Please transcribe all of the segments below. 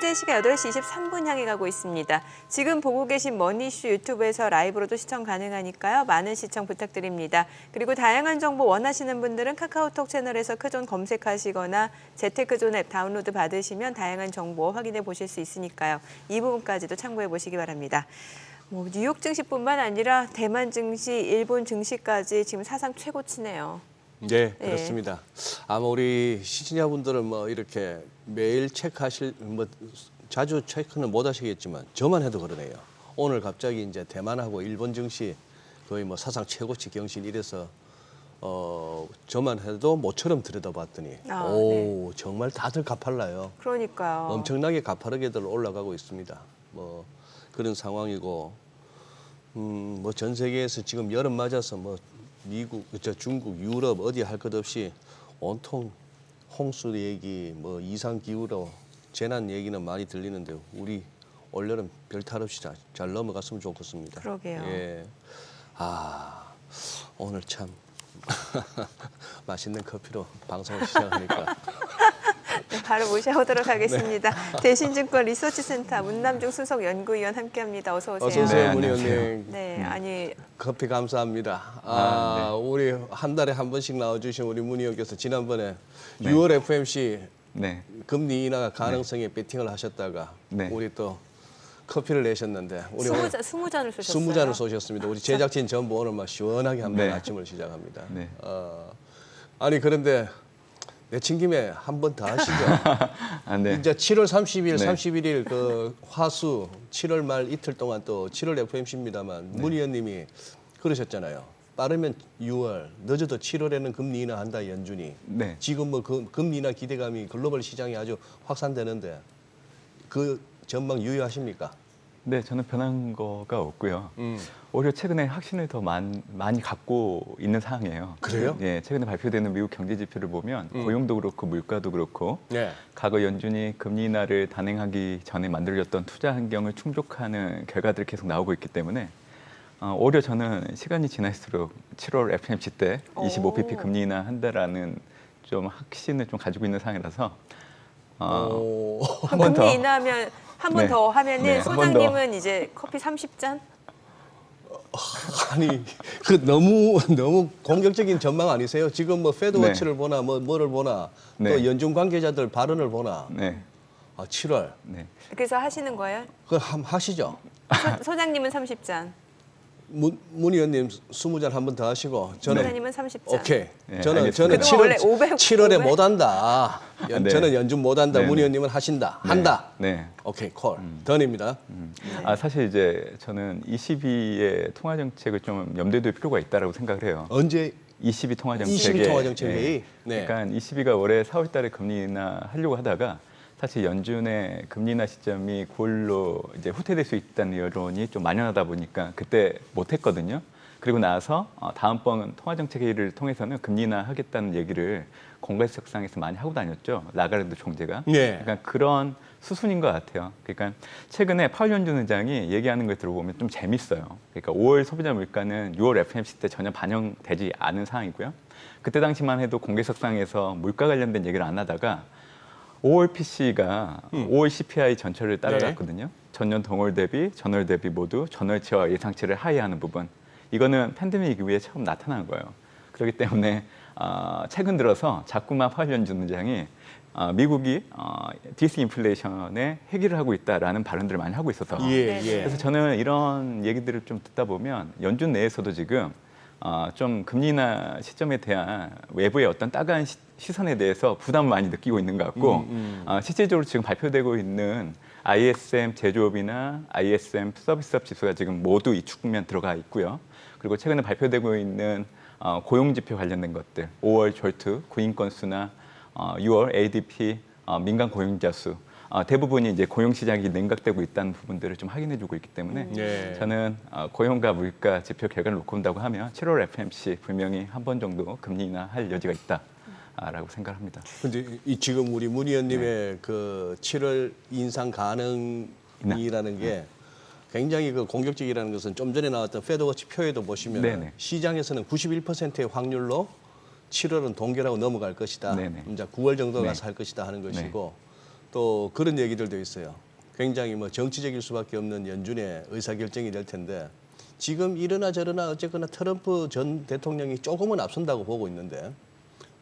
현재 시각 8시 23분 향해 가고 있습니다. 지금 보고 계신 머니이슈 유튜브에서 라이브로도 시청 가능하니까요. 많은 시청 부탁드립니다. 그리고 다양한 정보 원하시는 분들은 카카오톡 채널에서 크존 검색하시거나 재테크존 앱 다운로드 받으시면 다양한 정보 확인해 보실 수 있으니까요. 이 부분까지도 참고해 보시기 바랍니다. 뉴욕 증시뿐만 아니라 대만 증시, 일본 증시까지 지금 사상 최고치네요. 네, 그렇습니다. 아마 우리 시청자분들은 이렇게 매일 체크하실 자주 체크는 못 하시겠지만 저만 해도 그러네요. 오늘 갑자기 이제 대만하고 일본 증시 거의 사상 최고치 경신 이래서 저만 해도 모처럼 들여다봤더니 네. 정말 다들 가팔라요. 그러니까요. 엄청나게 가파르게들 올라가고 있습니다. 그런 상황이고 전 세계에서 지금 여름 맞아서 미국, 중국, 유럽 어디 할 것 없이 온통 홍수 얘기, 이상 기후로 재난 얘기는 많이 들리는데 우리 올여름 별탈 없이 잘 넘어갔으면 좋겠습니다. 그러게요. 예. 오늘 참 맛있는 커피로 방송을 시작하니까. 네, 바로 모셔보도록 하겠습니다. 네. 대신증권 리서치센터 문남중 수석 연구위원 함께합니다. 어서 오세요. 어서 오세요, 네, 문희 의원님. 네, 커피 감사합니다. 네. 우리 한 달에 한 번씩 나와주신 우리 문희 의원께서 지난번에 6월 FOMC 금리 인하 가능성에 배팅을 하셨다가 우리 또 커피를 내셨는데 우리 20잔을 쏘셨어요. 20잔을 쏘셨습니다. 우리 제작진 전부 오늘 시원하게 한번 아침을 시작합니다. 아니 그런데 내친 김에 한 번 더 하시죠. 이제 7월 30일, 31일 그 화수 7월 말 이틀 동안 또 7월 FOMC입니다만 문 의원님이 그러셨잖아요. 빠르면 6월, 늦어도 7월에는 금리 인하한다 연준이. 지금 금리 인하 기대감이 글로벌 시장에 아주 확산되는데 그 전망 유효하십니까? 네, 저는 변한 거가 없고요. 오히려 최근에 확신을 더 많이 갖고 있는 상황이에요. 그래요? 예, 최근에 발표되는 미국 경제 지표를 보면 고용도 그렇고 물가도 그렇고 과거 연준이 금리 인하를 단행하기 전에 만들어졌던 투자 환경을 충족하는 결과들이 계속 나오고 있기 때문에 오히려 저는 시간이 지날수록 7월 FOMC 때 25bp 금리 인하 한다라는 좀 확신을 좀 가지고 있는 상황이라서 한 번 더. 금리 인하하면 한 번 더 하면은 소장님은 이제 커피 30잔? 아니 너무 공격적인 전망 아니세요? 지금 패드워치를 보나 뭐를 보나 또 연준 관계자들 발언을 보나 7월. 그래서 하시는 거예요? 그럼 한번 하시죠. 소장님은 30잔. 문 의원님 20잔 한 번 더 하시고 저는 소장님은 30잔. 오케이. 네, 저는 알겠습니다. 7월에 못 한다. 저는 연준 못 한다. 문 의원님은 하신다. 한다. 오케이, 콜. 던입니다. 사실 이제 저는 22의 통화 정책을 좀 염두에 둘 필요가 있다라고 생각을 해요. 언제 22 통화 정책에 22 통화 정책 회의. 그러니까 22가 올해 4월 달에 금리 인하 하려고 하다가 사실 연준의 금리 인하 시점이 9월로 이제 후퇴될 수 있다는 여론이 좀 만연하다 보니까 그때 못 했거든요. 그리고 나서 다음번 통화정책 회의를 통해서는 금리 인하 하겠다는 얘기를 공개석상에서 많이 하고 다녔죠. 라가르드 총재가. 그러니까 그런 수순인 것 같아요. 그러니까 최근에 파월 연준 의장이 얘기하는 걸 들어보면 좀 재밌어요. 그러니까 5월 소비자 물가는 6월 FOMC 때 전혀 반영되지 않은 상황이고요. 그때 당시만 해도 공개석상에서 물가 관련된 얘기를 안 하다가 5월 PC가 5월 CPI 전체를 따라갔거든요. 전년 동월 대비, 전월 대비 모두 전월치와 예상치를 하회하는 부분. 이거는 팬데믹 이후에 처음 나타난 거예요. 그렇기 때문에 최근 들어서 자꾸만 파월 연준 의장이 미국이 디스인플레이션에 회귀를 하고 있다라는 발언들을 많이 하고 있어서 그래서 저는 이런 얘기들을 좀 듣다 보면 연준 내에서도 지금 좀 금리 인하 시점에 대한 외부의 어떤 따가운 시선에 대해서 부담을 많이 느끼고 있는 것 같고 실질적으로 지금 발표되고 있는 ISM 제조업이나 ISM 서비스업 지수가 지금 모두 이축 국면 들어가 있고요. 그리고 최근에 발표되고 있는 고용 지표 관련된 것들, 5월 졸투, 구인 건수나 6월 ADP 민간 고용자 수 대부분이 이제 고용 시장이 냉각되고 있다는 부분들을 좀 확인해주고 있기 때문에 저는 고용과 물가 지표 결과를 놓고 본다고 하면 7월 FOMC 분명히 한 번 정도 금리 인하할 여지가 있다라고 생각합니다. 근데 지금 우리 문 의원님의 그 7월 인상 가능이라는 게 굉장히 공격적이라는 것은 좀 전에 나왔던 패드워치 표에도 보시면 시장에서는 91%의 확률로 7월은 동결하고 넘어갈 것이다. 이제 9월 정도 가서 할 것이다 하는 것이고. 또 그런 얘기들도 있어요. 굉장히 뭐 정치적일 수밖에 없는 연준의 의사결정이 될 텐데 지금 이러나 저러나 어쨌거나 트럼프 전 대통령이 조금은 앞선다고 보고 있는데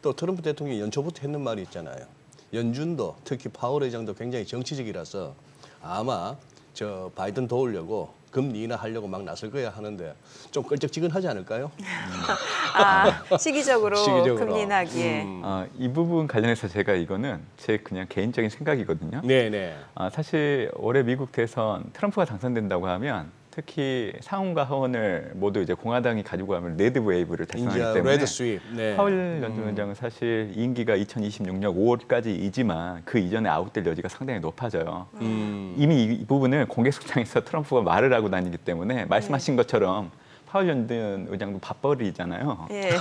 또 트럼프 대통령이 연초부터 했는 말이 있잖아요. 연준도 특히 파월 의장도 굉장히 정치적이라서 아마 저 바이든 도우려고 금리 인하하려고 막 나설 거야 하는데 좀 껄쩍지근하지 않을까요? 시기적으로 금리 인하기에. 이 부분 관련해서 제가 이거는 제 그냥 개인적인 생각이거든요. 네네. 사실 올해 미국 대선 트럼프가 당선된다고 하면 특히 상원과 하원을 모두 이제 공화당이 가지고 가면 레드 웨이브를 달성하기 때문에 레드 스윕. 네. 파월 연준 의장은 사실 임기가 2026년 5월까지이지만 그 이전에 아웃될 여지가 상당히 높아져요. 이미 이 부분을 공개석상에서 트럼프가 말을 하고 다니기 때문에 말씀하신 것처럼 파월 연준 의장도 밥벌이잖아요. 예, 예.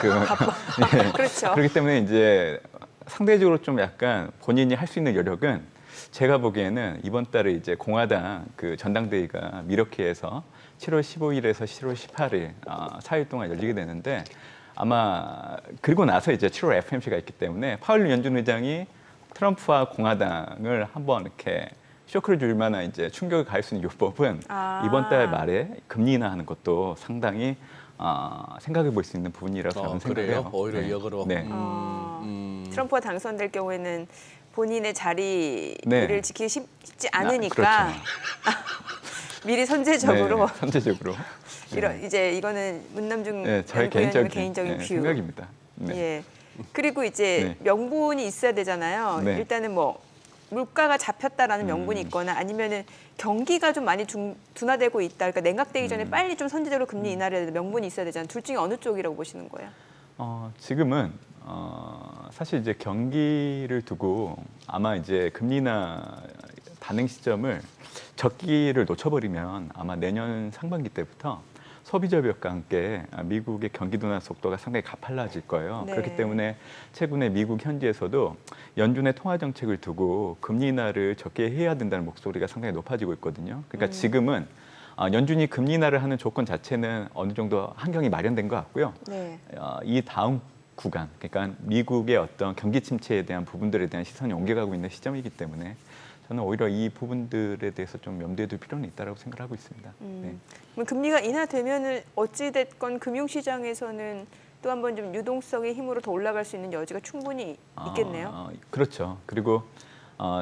그렇죠. 그렇기 때문에 이제 상대적으로 좀 약간 본인이 할 수 있는 여력은 제가 보기에는 이번 달에 이제 공화당 그 전당대회가 미러키에서 7월 15일에서 7월 18일 4일 동안 열리게 되는데 아마 그리고 나서 이제 7월 FOMC가 있기 때문에 파월 연준 의장이 트럼프와 공화당을 한번 이렇게 쇼크를 줄 만한 이제 충격을 가할 수 있는 요법은 이번 달 말에 금리 인하하는 것도 상당히 생각해 볼 수 있는 부분이라고 저는 생각해요. 그래요? 오히려 역으로. 네. 트럼프가 당선될 경우에는 본인의 자리를 지키기 쉽지 않으니까 그렇죠. 미리 선제적으로 네, 선제적으로 이제 이거는 문남중 저의 연구위원님의 개인적인 뷰. 생각입니다. 네. 예. 그리고 이제 명분이 있어야 되잖아요. 네. 일단은 뭐 물가가 잡혔다라는 명분이 있거나 아니면은 경기가 좀 많이 둔화되고 있다. 그러니까 냉각되기 전에 빨리 좀 선제적으로 금리 인하를 해야 되는 명분이 있어야 되잖아요. 둘 중에 어느 쪽이라고 보시는 거예요? 지금은 사실 이제 경기를 두고 아마 이제 금리 인하 단행 시점을 적기를 놓쳐버리면 아마 내년 상반기 때부터 소비 저력과 함께 미국의 경기 둔화 속도가 상당히 가팔라질 거예요. 네. 그렇기 때문에 최근에 미국 현지에서도 연준의 통화 정책을 두고 금리 인하를 적게 해야 된다는 목소리가 상당히 높아지고 있거든요. 그러니까 지금은 연준이 금리 인하를 하는 조건 자체는 어느 정도 환경이 마련된 것 같고요. 네. 이 다음 구간, 그러니까 미국의 어떤 경기 침체에 대한 부분들에 대한 시선이 옮겨가고 있는 시점이기 때문에 저는 오히려 이 부분들에 대해서 좀 염두에 둘 필요는 있다고 생각하고 있습니다. 네. 그럼 금리가 인하되면은 어찌 됐건 금융시장에서는 또 한 번 좀 유동성의 힘으로 더 올라갈 수 있는 여지가 충분히 있겠네요. 그렇죠. 그리고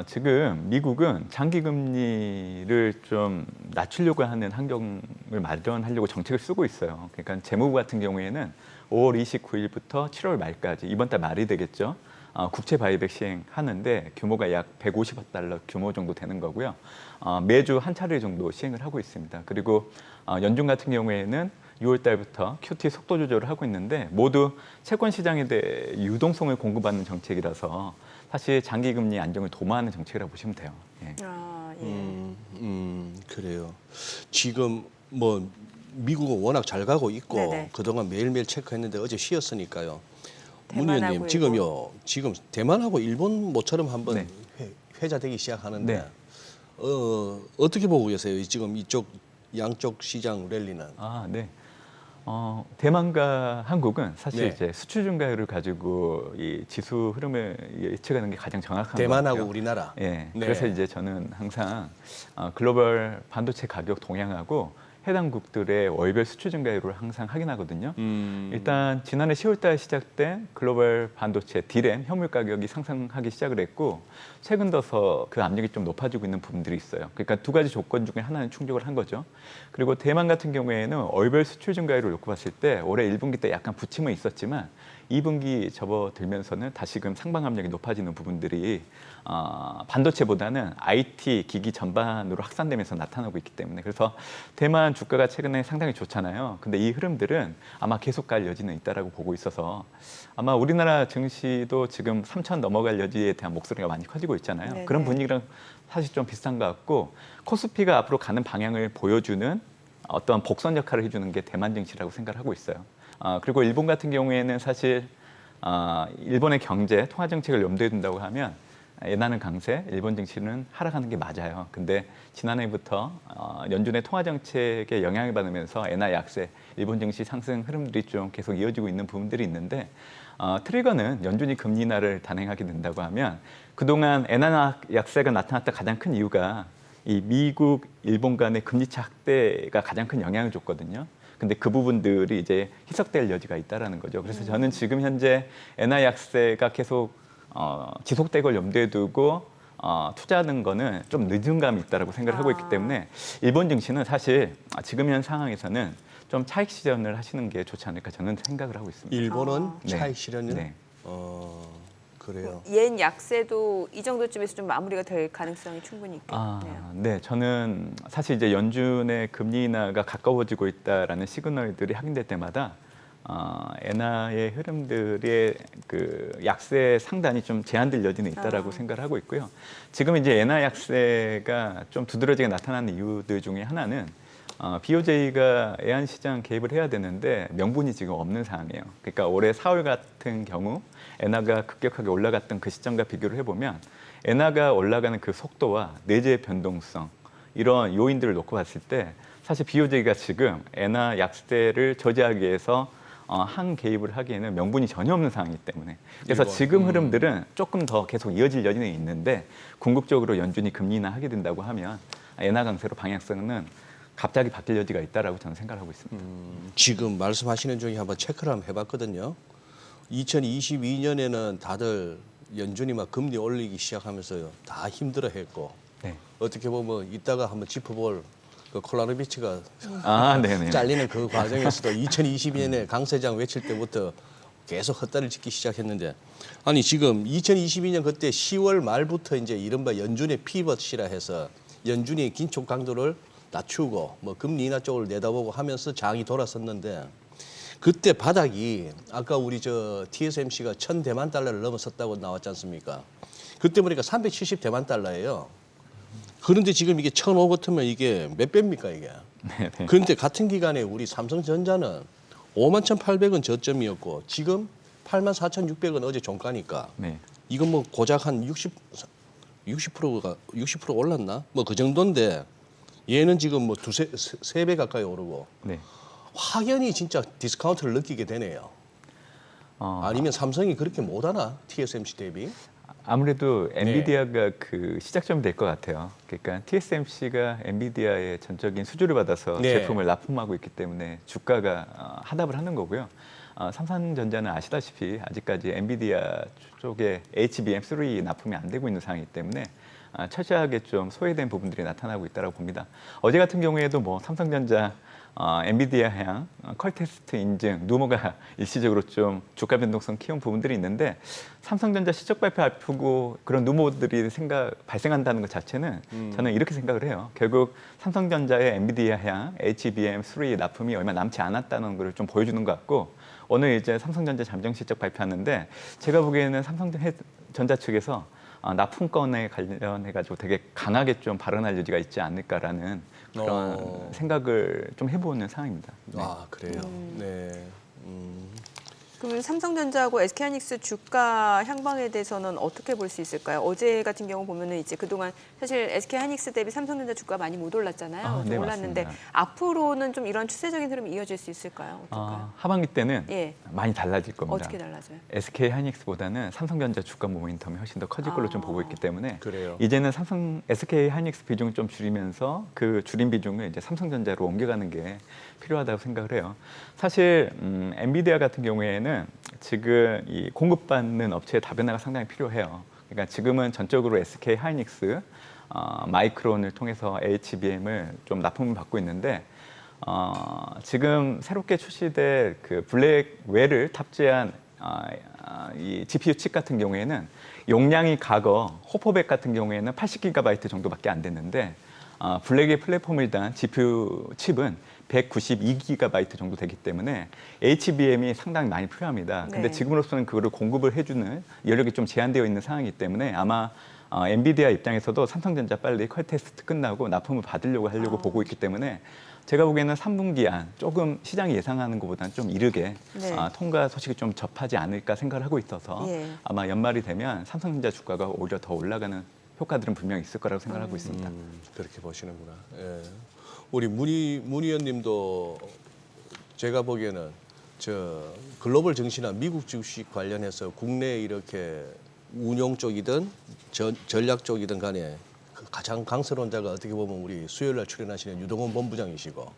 지금 미국은 장기 금리를 좀 낮추려고 하는 환경을 마련하려고 정책을 쓰고 있어요. 그러니까 재무부 같은 경우에는 5월 29일부터 7월 말까지 이번 달 말이 되겠죠. 국채 바이백 시행하는데 규모가 약 150억 달러 규모 정도 되는 거고요. 매주 한 차례 정도 시행을 하고 있습니다. 그리고 연준 같은 경우에는 6월 달부터 QT 속도 조절을 하고 있는데 모두 채권 시장에 대해 유동성을 공급하는 정책이라서 사실 장기 금리 안정을 도모하는 정책이라고 보시면 돼요. 예. 그래요. 지금 뭐 미국은 워낙 잘 가고 있고 네네. 그동안 매일매일 체크했는데 어제 쉬었으니까요. 문 대만하고 의원님 지금 대만하고 일본 모처럼 한번 회자되기 시작하는데 네. 어떻게 보고 계세요? 지금 이쪽 양쪽 시장 랠리는. 네. 대만과 한국은 사실 네. 이제 수출 증가율을 가지고 이 지수 흐름을 예측하는 게 가장 정확한 것 대만하고 같아요. 우리나라. 예. 네. 그래서 이제 저는 항상 글로벌 반도체 가격 동향하고 해당 국들의 월별 수출 증가율을 항상 확인하거든요. 일단 지난해 10월달 시작된 글로벌 반도체 디램 현물 가격이 상승하기 시작을 했고 최근 들어서 그 압력이 좀 높아지고 있는 부분들이 있어요. 그러니까 두 가지 조건 중에 하나는 충족을 한 거죠. 그리고 대만 같은 경우에는 월별 수출 증가율을 놓고 봤을 때 올해 1분기 때 약간 부침은 있었지만 2분기 접어들면서는 다시금 상방 압력이 높아지는 부분들이 반도체보다는 IT 기기 전반으로 확산되면서 나타나고 있기 때문에 그래서 대만 주가가 최근에 상당히 좋잖아요. 근데 이 흐름들은 아마 계속 갈 여지는 있다라고 보고 있어서 아마 우리나라 증시도 지금 3천 넘어갈 여지에 대한 목소리가 많이 커지고 있잖아요. 네네. 그런 분위기랑 사실 좀 비슷한 것 같고 코스피가 앞으로 가는 방향을 보여주는 어떤 복선 역할을 해주는 게 대만 증시라고 생각을 하고 있어요. 그리고 일본 같은 경우에는 사실 일본의 경제 통화 정책을 염두에 둔다고 하면 엔화는 강세, 일본 증시는 하락하는 게 맞아요. 근데 지난해부터 연준의 통화 정책에 영향을 받으면서 엔화 약세, 일본 증시 상승 흐름들이 좀 계속 이어지고 있는 부분들이 있는데 트리거는 연준이 금리 인하를 단행하게 된다고 하면 그동안 엔화 약세가 나타났다 가장 큰 이유가 이 미국, 일본 간의 금리 차 확대가 가장 큰 영향을 줬거든요. 근데 그 부분들이 이제 희석될 여지가 있다라는 거죠. 그래서 저는 지금 현재 엔화 약세가 계속 지속될 걸 염두에 두고 투자하는 거는 좀 늦은 감이 있다라고 생각을 하고 있기 때문에 일본 증시는 사실 지금 현 상황에서는 좀 차익 실현을 하시는 게 좋지 않을까 저는 생각을 하고 있습니다. 일본은 네. 차익 실현을? 네. 그래요. 옌 약세도 이 정도쯤에서 좀 마무리가 될 가능성이 충분히 있겠네요. 네, 저는 사실 이제 연준의 금리 인하가 가까워지고 있다라는 시그널들이 확인될 때마다 엔화의 흐름들의 그 약세 상단이 좀 제한될 여지는 있다라고 생각을 하고 있고요. 지금 이제 엔화 약세가 좀 두드러지게 나타나는 이유들 중에 하나는 BOJ가 애한시장 개입을 해야 되는데 명분이 지금 없는 상황이에요. 그러니까 올해 4월 같은 경우 엔화가 급격하게 올라갔던 그 시점과 비교를 해보면 엔화가 올라가는 그 속도와 내재의 변동성 이런 요인들을 놓고 봤을 때 사실 BOJ가 지금 엔화 약세를 저지하기 위해서 한 개입을 하기에는 명분이 전혀 없는 상황이기 때문에 그래서 지금 흐름들은 조금 더 계속 이어질 여지는 있는데 궁극적으로 연준이 금리 인하하게 된다고 하면 엔화 강세로 방향성은 갑자기 바뀔 여지가 있다라고 저는 생각하고 있습니다. 지금 말씀하시는 중에 한번 체크를 한번 해봤거든요. 2022년에는 다들 연준이 막 금리 올리기 시작하면서 다 힘들어했고 네. 어떻게 보면 이따가 한번 짚어볼 그 콜라르비치가 네네. 잘리는 그 과정에서도 2022년에 강세장 외칠 때부터 계속 헛다리를 짚기 시작했는데 아니 지금 2022년 그때 10월 말부터 이제 이른바 연준의 피벗이라 해서 연준이 긴축 강도를 낮추고 뭐 금리 인하 쪽을 내다보고 하면서 장이 돌았었는데 그때 바닥이 아까 우리 저 TSMC가 1,000대만 달러를 넘어섰다고 나왔지 않습니까? 그때 보니까 370대만 달러예요. 그런데 지금 이게 1,005 같으면 이게 몇 배입니까 이게? 네네. 그런데 같은 기간에 우리 삼성전자는 51,800원 저점이었고 지금 84,600원 어제 종가니까 네. 이건 뭐 고작 한 60%가 60% 올랐나? 뭐 그 정도인데 얘는 지금 뭐 세 배 가까이 오르고 네. 확연히 진짜 디스카운트를 느끼게 되네요. 아니면 삼성이 그렇게 못하나? TSMC 대비? 아무래도 엔비디아가 그 시작점이 될 것 같아요. 그러니까 TSMC가 엔비디아의 전적인 수주를 받아서 네. 제품을 납품하고 있기 때문에 주가가 하락을 하는 거고요. 삼성전자는 아시다시피 아직까지 엔비디아 쪽에 HBM3 납품이 안 되고 있는 상황이기 때문에 철저하게 좀 소외된 부분들이 나타나고 있다고 봅니다. 어제 같은 경우에도 뭐 삼성전자 엔비디아 향, 컬테스트 인증, 누모가 일시적으로 좀 주가 변동성 키운 부분들이 있는데 삼성전자 실적 발표 앞두고 그런 누모들이 발생한다는 것 자체는 저는 이렇게 생각을 해요. 결국 삼성전자의 엔비디아 향, HBM3 납품이 얼마 남지 않았다는 걸 좀 보여주는 것 같고 오늘 이제 삼성전자 잠정 실적 발표하는데 제가 보기에는 삼성전자 측에서 납품권에 관련해가지고 되게 강하게 좀 발언할 여지가 있지 않을까라는 그런 생각을 좀 해보는 상황입니다. 네. 아 그래요. 네. 그러면 삼성전자하고 SK하이닉스 주가 향방에 대해서는 어떻게 볼 수 있을까요? 어제 같은 경우 보면은 이제 그동안 사실 SK하이닉스 대비 삼성전자 주가 많이 못 올랐잖아요. 네, 올랐는데 맞습니다. 앞으로는 좀 이런 추세적인 흐름이 이어질 수 있을까요? 어떨까요? 하반기 때는 예. 많이 달라질 겁니다. 어떻게 달라져요? SK하이닉스보다는 삼성전자 주가 모멘텀이 훨씬 더 커질 걸로 좀 보고 있기 때문에 그래요. 이제는 SK하이닉스 비중을 좀 줄이면서 그 줄인 비중을 이제 삼성전자로 옮겨가는 게 필요하다고 생각을 해요. 사실 엔비디아 같은 경우에는 지금 이 공급받는 업체의 다변화가 상당히 필요해요. 그러니까 지금은 전적으로 SK하이닉스, 마이크론을 통해서 HBM을 좀 납품을 받고 있는데 지금 새롭게 출시될 그 블랙웰을 탑재한 이 GPU 칩 같은 경우에는 용량이 과거 호퍼백 같은 경우에는 80GB 정도밖에 안 됐는데 블랙의 플랫폼을 단 GPU 칩은 192GB 정도 되기 때문에 HBM이 상당히 많이 필요합니다. 근데 네. 지금으로서는 그거를 공급을 해주는 여력이 좀 제한되어 있는 상황이기 때문에 아마 엔비디아 입장에서도 삼성전자 빨리 퀄 테스트 끝나고 납품을 하려고 보고 있기 때문에 제가 보기에는 3분기 안 조금 시장이 예상하는 것보다는 좀 이르게 네. 통과 소식이 좀 접하지 않을까 생각을 하고 있어서 예. 아마 연말이 되면 삼성전자 주가가 오히려 더 올라가는 효과들은 분명히 있을 거라고 생각하고 있습니다. 그렇게 보시는구나. 예. 우리 문희 의원님도 제가 보기에는 저 글로벌 증시나 미국 주식 관련해서 국내 이렇게 운용 쪽이든 전략 쪽이든 간에 그 가장 강세론 자가 어떻게 보면 우리 수요일 날 출연하시는 유동원 본부장이시고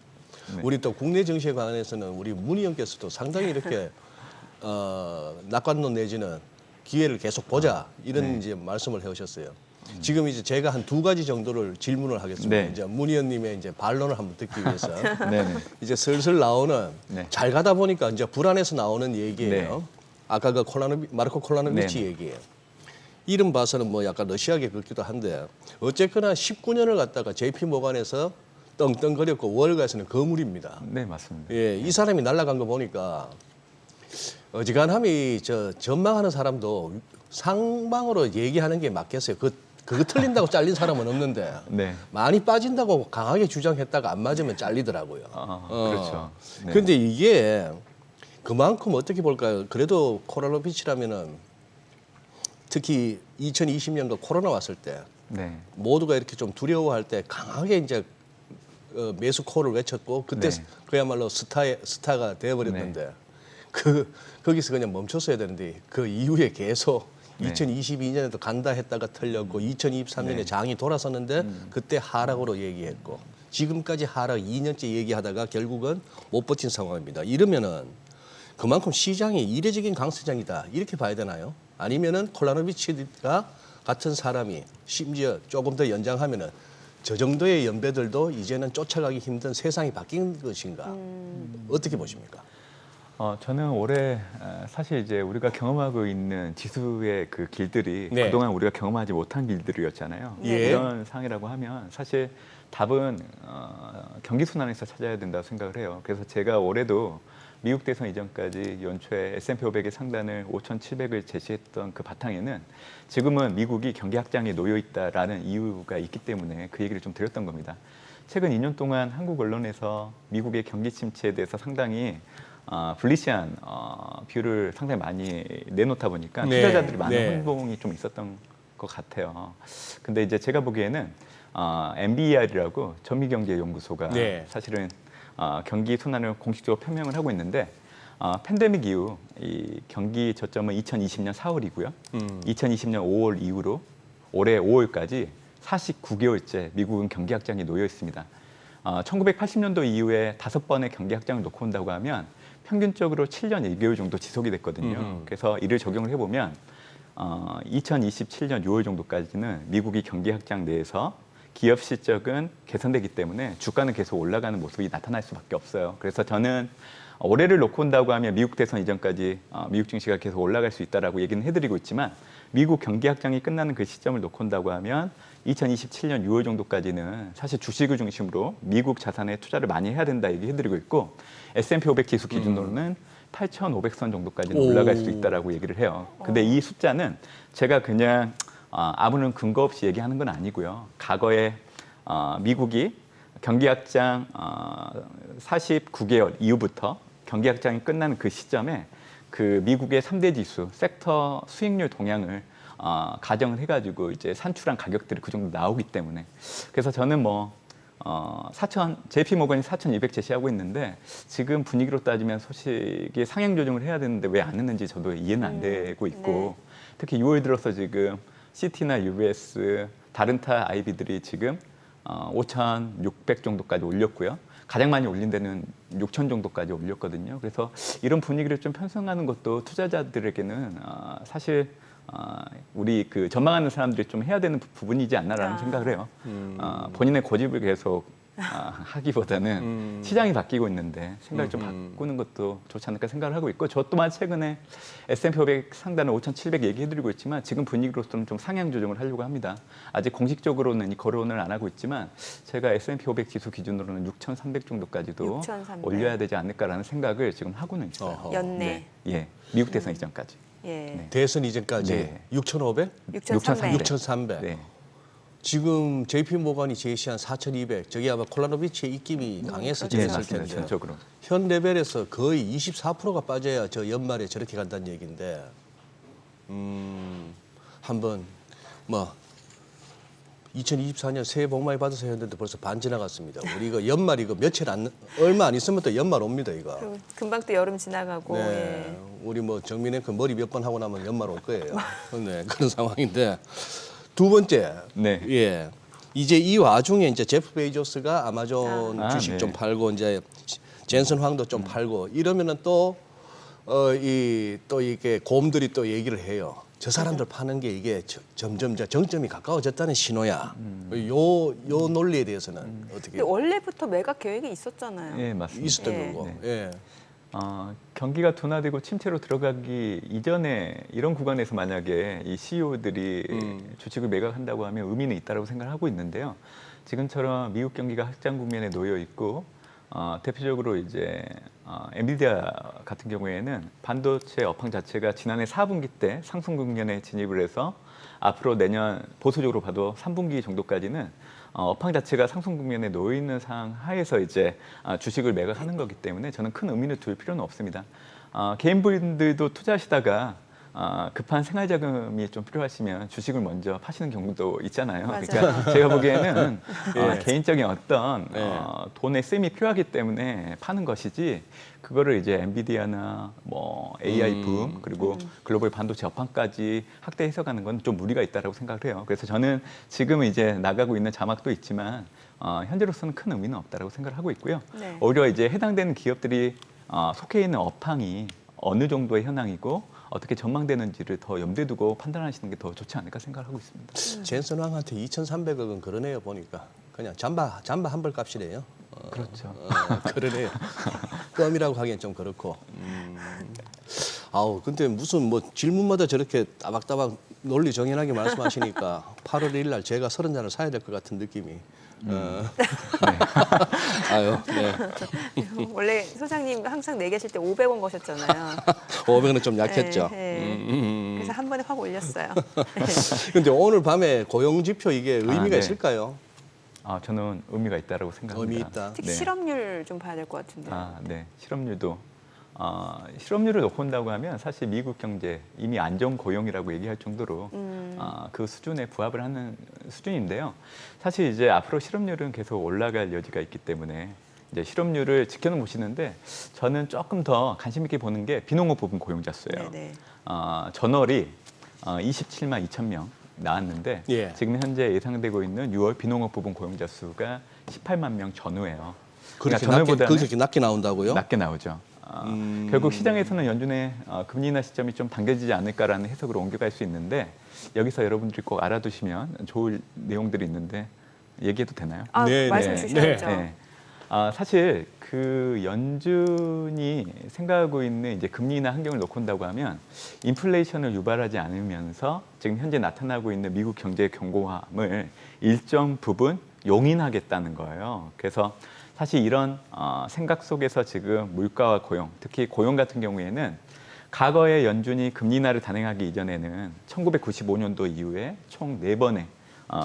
네. 우리 또 국내 증시에 관해서는 우리 문희 의원께서도 상당히 이렇게 낙관론 내지는 기회를 계속 보자 이런 네. 이제 말씀을 해오셨어요. 지금 이제 제가 한 2가지 정도를 질문을 하겠습니다. 네. 이제 문 의원님의 이제 반론을 한번 듣기 위해서 네네. 이제 슬슬 나오는 네. 잘 가다 보니까 이제 불안해서 나오는 얘기예요. 네. 아까 그 마르코 콜라노비치 네. 얘기예요. 이름 봐서는 뭐 약간 러시아계 같기도 한데 어쨌거나 19년을 갖다가 JP 모간에서 떵떵거렸고 월가에서는 거물입니다. 네, 맞습니다. 예, 이 사람이 날아간 거 보니까 어지간하면 저 전망하는 사람도 상방으로 얘기하는 게 맞겠어요. 그거 틀린다고 잘린 사람은 없는데 네. 많이 빠진다고 강하게 주장했다가 안 맞으면 잘리더라고요. 그렇죠. 네. 근데 이게 그만큼 어떻게 볼까요? 그래도 콜라노비치라면은 특히 2020년도 코로나 왔을 때 네. 모두가 이렇게 좀 두려워할 때 강하게 이제 매수 콜을 외쳤고 그때 네. 그야말로 스타가 되어버렸는데 거기서 그냥 멈췄어야 되는데 그 이후에 계속 네. 2022년에도 간다 했다가 틀렸고 2023년에 네. 장이 돌아섰는데 그때 하락으로 얘기했고 지금까지 하락 2년째 얘기하다가 결국은 못 버틴 상황입니다. 이러면은 그만큼 시장이 이례적인 강세장이다 이렇게 봐야 되나요? 아니면은 콜라노비치가 같은 사람이 심지어 조금 더 연장하면은 저 정도의 연배들도 이제는 쫓아가기 힘든 세상이 바뀐 것인가? 어떻게 보십니까? 저는 올해 사실 이제 우리가 경험하고 있는 지수의 그 길들이 네. 그동안 우리가 경험하지 못한 길들이었잖아요. 예. 이런 상황이라고 하면 사실 답은 경기 순환에서 찾아야 된다고 생각을 해요. 그래서 제가 올해도 미국 대선 이전까지 연초에 S&P 500의 상단을 5,700을 제시했던 그 바탕에는 지금은 미국이 경기 확장에 놓여 있다라는 이유가 있기 때문에 그 얘기를 좀 드렸던 겁니다. 최근 2년 동안 한국 언론에서 미국의 경기 침체에 대해서 상당히 불리시한 뷰를 상당히 많이 내놓다 보니까 네. 투자자들이 많은 네. 혼동이 좀 있었던 것 같아요. 근데 이제 제가 보기에는 MBER이라고 전미경제연구소가 네. 사실은 경기 순환을 공식적으로 표명을 하고 있는데 팬데믹 이후 이 경기 저점은 2020년 4월이고요. 2020년 5월 이후로 올해 5월까지 49개월째 미국은 경기 확장에 놓여 있습니다. 1980년도 이후에 5번의 경기 확장을 놓고 온다고 하면 평균적으로 7년 1개월 정도 지속이 됐거든요. 그래서 이를 적용을 해보면 2027년 6월 정도까지는 미국이 경기 확장 내에서 기업 실적은 개선되기 때문에 주가는 계속 올라가는 모습이 나타날 수밖에 없어요. 그래서 저는 올해를 놓고 온다고 하면 미국 대선 이전까지 미국 증시가 계속 올라갈 수 있다라고 얘기는 해드리고 있지만 미국 경기 확장이 끝나는 그 시점을 놓고 온다고 하면 2027년 6월 정도까지는 사실 주식을 중심으로 미국 자산에 투자를 많이 해야 된다 얘기해드리고 있고 S&P 500 지수 기준으로는 8,500선 정도까지는 올라갈 수 있다라고 얘기를 해요. 근데 이 숫자는 제가 그냥 아무런 근거 없이 얘기하는 건 아니고요. 과거에 미국이 경기 확장 49개월 이후부터 경기 확장이 끝나는 그 시점에 그 미국의 3대 지수 섹터 수익률 동향을 가정을 해가지고 이제 산출한 가격들이 그 정도 나오기 때문에 그래서 저는 JP 모건이 4,200 제시하고 있는데 지금 분위기로 따지면 소식이 상향 조정을 해야 되는데 왜 안 했는지 저도 이해는 안 되고 있고 특히 6월 들어서 지금 CT나 UBS 다른 타 IB들이 지금 5,600 정도까지 올렸고요. 가장 많이 올린 데는 6,000 정도까지 올렸거든요. 그래서 이런 분위기를 좀 편성하는 것도 투자자들에게는 사실 우리 그 전망하는 사람들이 좀 해야 되는 부분이지 않나라는 생각을 해요. 본인의 고집을 계속 하기보다는 시장이 바뀌고 있는데 생각을 좀 바꾸는 것도 좋지 않을까 생각을 하고 있고 저 또한 최근에 S&P 500 상단을 5,700 얘기해드리고 있지만 지금 분위기로서는 좀 상향 조정을 하려고 합니다. 아직 공식적으로는 이 거론을 안 하고 있지만 제가 S&P 500 지수 기준으로는 6,300 정도까지도 6,300. 올려야 되지 않을까라는 생각을 지금 하고는 있어요. 연내. 예, 미국 대선 이전까지. 예. 대선 이전까지 네. 6,500? 6,300. 6,300. 네. 지금 JP 모건이 제시한 4,200. 저기 아마 콜라노비치의 입김이 강해서 그렇죠. 예, 제시했을 맞습니다. 텐데. 전적으로. 현 레벨에서 거의 24%가 빠져야 저 연말에 저렇게 간다는 얘기인데, 한번 뭐 2024년 새해 복 많이 받으세요 했는데 벌써 반 지나갔습니다. 우리 이거 연말 이거 얼마 안 있으면 또 연말 옵니다 이거. 그리고 금방 또 여름 지나가고. 네, 예. 우리 뭐 정민의 그 머리 몇 번 하고 나면 연말 올 거예요. 네, 그런 상황인데 두 번째, 네. 예, 이제 이 와중에 이제 제프 베이조스가 아마존 주식 네. 좀 팔고 이제 젠슨 황도 좀 팔고 이러면은 또 이게 곰들이 또 얘기를 해요. 저 사람들 파는 게 이게 점점 정점이 가까워졌다는 신호야. 요 논리에 대해서는 어떻게 근데 원래부터 매각 계획이 있었잖아요. 예, 맞습니다. 있었던 예. 거고. 네. 예. 경기가 둔화되고 침체로 들어가기 이전에 이런 구간에서 만약에 이 CEO들이 주식을 매각한다고 하면 의미는 있다고 생각하고 있는데요. 지금처럼 미국 경기가 확장 국면에 놓여 있고 대표적으로 이제 엔비디아 같은 경우에는 반도체 업황 자체가 지난해 4분기 때 상승 국면에 진입을 해서 앞으로 내년 보수적으로 봐도 3분기 정도까지는 업황 자체가 상승 국면에 놓여 있는 상황 하에서 이제 주식을 매각하는 거기 때문에 저는 큰 의미를 둘 필요는 없습니다. 개인분들도 투자하시다가 급한 생활 자금이 좀 필요하시면 주식을 먼저 파시는 경우도 있잖아요. 맞아요. 그러니까 제가 보기에는 예. 개인적인 어떤 예. 돈의 쓰임이 필요하기 때문에 파는 것이지 그거를 이제 엔비디아나 뭐 AI 붐 그리고 글로벌 반도체 업황까지 확대 해석하는 건 좀 무리가 있다라고 생각을 해요. 그래서 저는 지금은 이제 나가고 있는 자막도 있지만 현재로서는 큰 의미는 없다라고 생각을 하고 있고요. 네. 오히려 이제 해당되는 기업들이 속해 있는 업황이 어느 정도의 현황이고 어떻게 전망되는지를 더 염두에 두고 판단하시는 게 더 좋지 않을까 생각을 하고 있습니다. 젠슨 왕한테 2,300억은 그러네요 보니까 그냥 잠바 한 벌 값이래요. 그렇죠. 그러네요. 껌이라고 하기엔 좀 그렇고. 아우 근데 무슨 뭐 질문마다 저렇게 따박따박 논리 정연하게 말씀하시니까 8월 1일 날 제가 30잔을 사야 될 것 같은 느낌이. 아유, 네. 원래 소장님 항상 내계실 때 500원 거셨잖아요. 500원은 좀 약했죠. 그래서 한 번에 확 올렸어요. 근데 오늘 밤에 고용 지표 이게 의미가 네. 있을까요? 저는 의미가 있다라고 생각합니다. 의미 있다. 특히 네. 실업률 좀 봐야 될 것 같은데. 네. 실업률도 실업률을 놓고 본다고 하면 사실 미국 경제 이미 안정 고용이라고 얘기할 정도로 그 수준에 부합을 하는 수준인데요. 사실 이제 앞으로 실업률은 계속 올라갈 여지가 있기 때문에 이제 실업률을 지켜는 보시는데 저는 조금 더 관심 있게 보는 게 비농업 부분 고용자 수예요. 네네. 전월이 27만 2천 명 나왔는데 예. 지금 현재 예상되고 있는 6월 비농업 부분 고용자 수가 18만 명 전후예요. 그렇게 전월보다는 그렇게 낮게 나온다고요? 낮게 나오죠. 결국 시장에서는 연준의 금리 인하 시점이 좀 당겨지지 않을까라는 해석으로 옮겨갈 수 있는데 여기서 여러분들이 꼭 알아두시면 좋을 내용들이 있는데 얘기해도 되나요? 네, 말씀 네. 주셔야죠. 네. 사실 그 연준이 생각하고 있는 이제 금리 인하 환경을 놓고 본다고 하면 인플레이션을 유발하지 않으면서 지금 현재 나타나고 있는 미국 경제의 견고함을 일정 부분 용인하겠다는 거예요. 그래서 사실 이런 생각 속에서 지금 물가와 고용, 특히 고용 같은 경우에는 과거에 연준이 금리 인하를 단행하기 이전에는 1995년도 이후에 총 4번의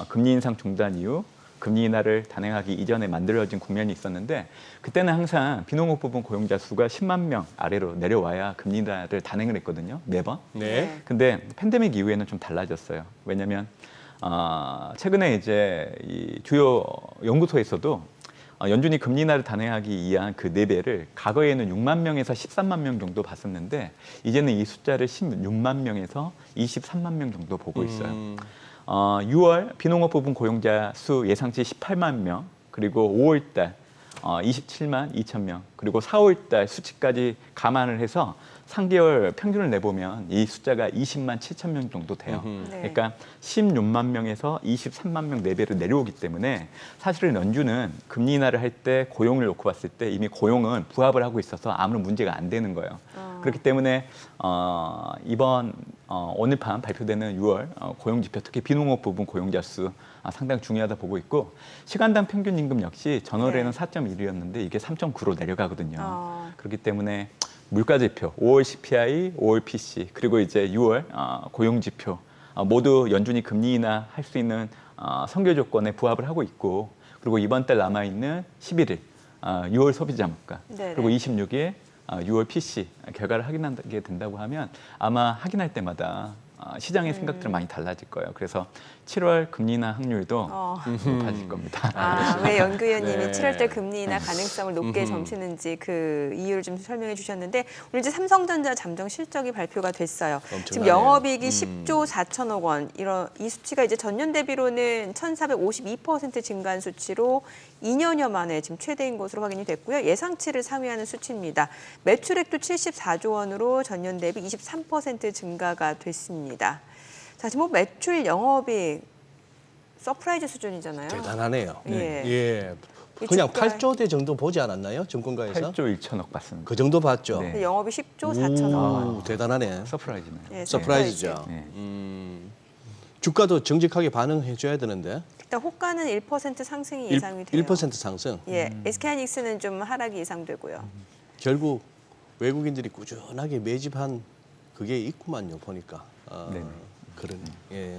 금리 인상 중단 이후 금리 인하를 단행하기 이전에 만들어진 국면이 있었는데 그때는 항상 비농업 부분 고용자 수가 10만 명 아래로 내려와야 금리 인하를 단행을 했거든요. 매번. 네. 근데 팬데믹 이후에는 좀 달라졌어요. 왜냐하면 최근에 이제 이 주요 연구소에서도 연준이 금리 인하를 단행하기 위한 그 4배를 과거에는 6만 명에서 13만 명 정도 봤었는데 이제는 이 숫자를 16만 명에서 23만 명 정도 보고 있어요. 6월 비농업 부분 고용자 수 예상치 18만 명, 그리고 5월 달 27만 2천 명, 그리고 4월 달 수치까지 감안을 해서 3개월 평균을 내보면 이 숫자가 20만 7천 명 정도 돼요. 네. 그러니까 16만 명에서 23만 명 4배로 내려오기 때문에 사실은 연준은 금리 인하를 할 때 고용을 놓고 봤을 때 이미 고용은 부합을 하고 있어서 아무런 문제가 안 되는 거예요. 그렇기 때문에 이번 오늘 밤 발표되는 6월 고용 지표, 특히 비농업 부분 고용자 수 상당히 중요하다 보고 있고 시간당 평균 임금 역시 전월에는 네. 4.1이었는데 이게 3.9로 내려가거든요. 그렇기 때문에 물가지표, 5월 CPI, 5월 PC, 그리고 이제 6월 고용지표 모두 연준이 금리 인하할 수 있는 선결 조건에 부합을 하고 있고, 그리고 이번 달 남아있는 11일 6월 소비자 물가, 네네. 그리고 26일 6월 PC 결과를 확인하게 된다고 하면 아마 확인할 때마다 시장의 생각들은 많이 달라질 거예요. 그래서 7월 금리 인하 확률도 높아질 겁니다. 왜 연구위원님이 네. 7월달 금리 인하 가능성을 높게 점치는지 그 이유를 좀 설명해 주셨는데, 오늘 이제 삼성전자 잠정 실적이 발표가 됐어요. 지금 엄청나네요. 영업이익이 10조 4천억 원, 이 수치가 이제 전년 대비로는 1,452% 증가한 수치로 2년여 만에 지금 최대인 것으로 확인이 됐고요. 예상치를 상회하는 수치입니다. 매출액도 74조 원으로 전년 대비 23% 증가가 됐습니다. 자, 지금 뭐 매출, 영업이익 서프라이즈 수준이잖아요. 대단하네요. 예. 예. 이 그냥 주가에- 8조 대 정도 보지 않았나요? 증권가에서? 8조 1천억 봤습니다. 그 정도 봤죠. 네. 영업이 10조 4천억 원. 오, 대단하네. 서프라이즈네요. 예, 서프라이즈죠. 네. 주가도 정직하게 반응해줘야 되는데. 일단 호가는 1% 상승이 예상이 돼요. 1% 상승. 예, SK하이닉스는 좀 하락이 예상되고요. 결국 외국인들이 꾸준하게 매집한 그게 있구만요. 보니까. 네네. 그러네. 예.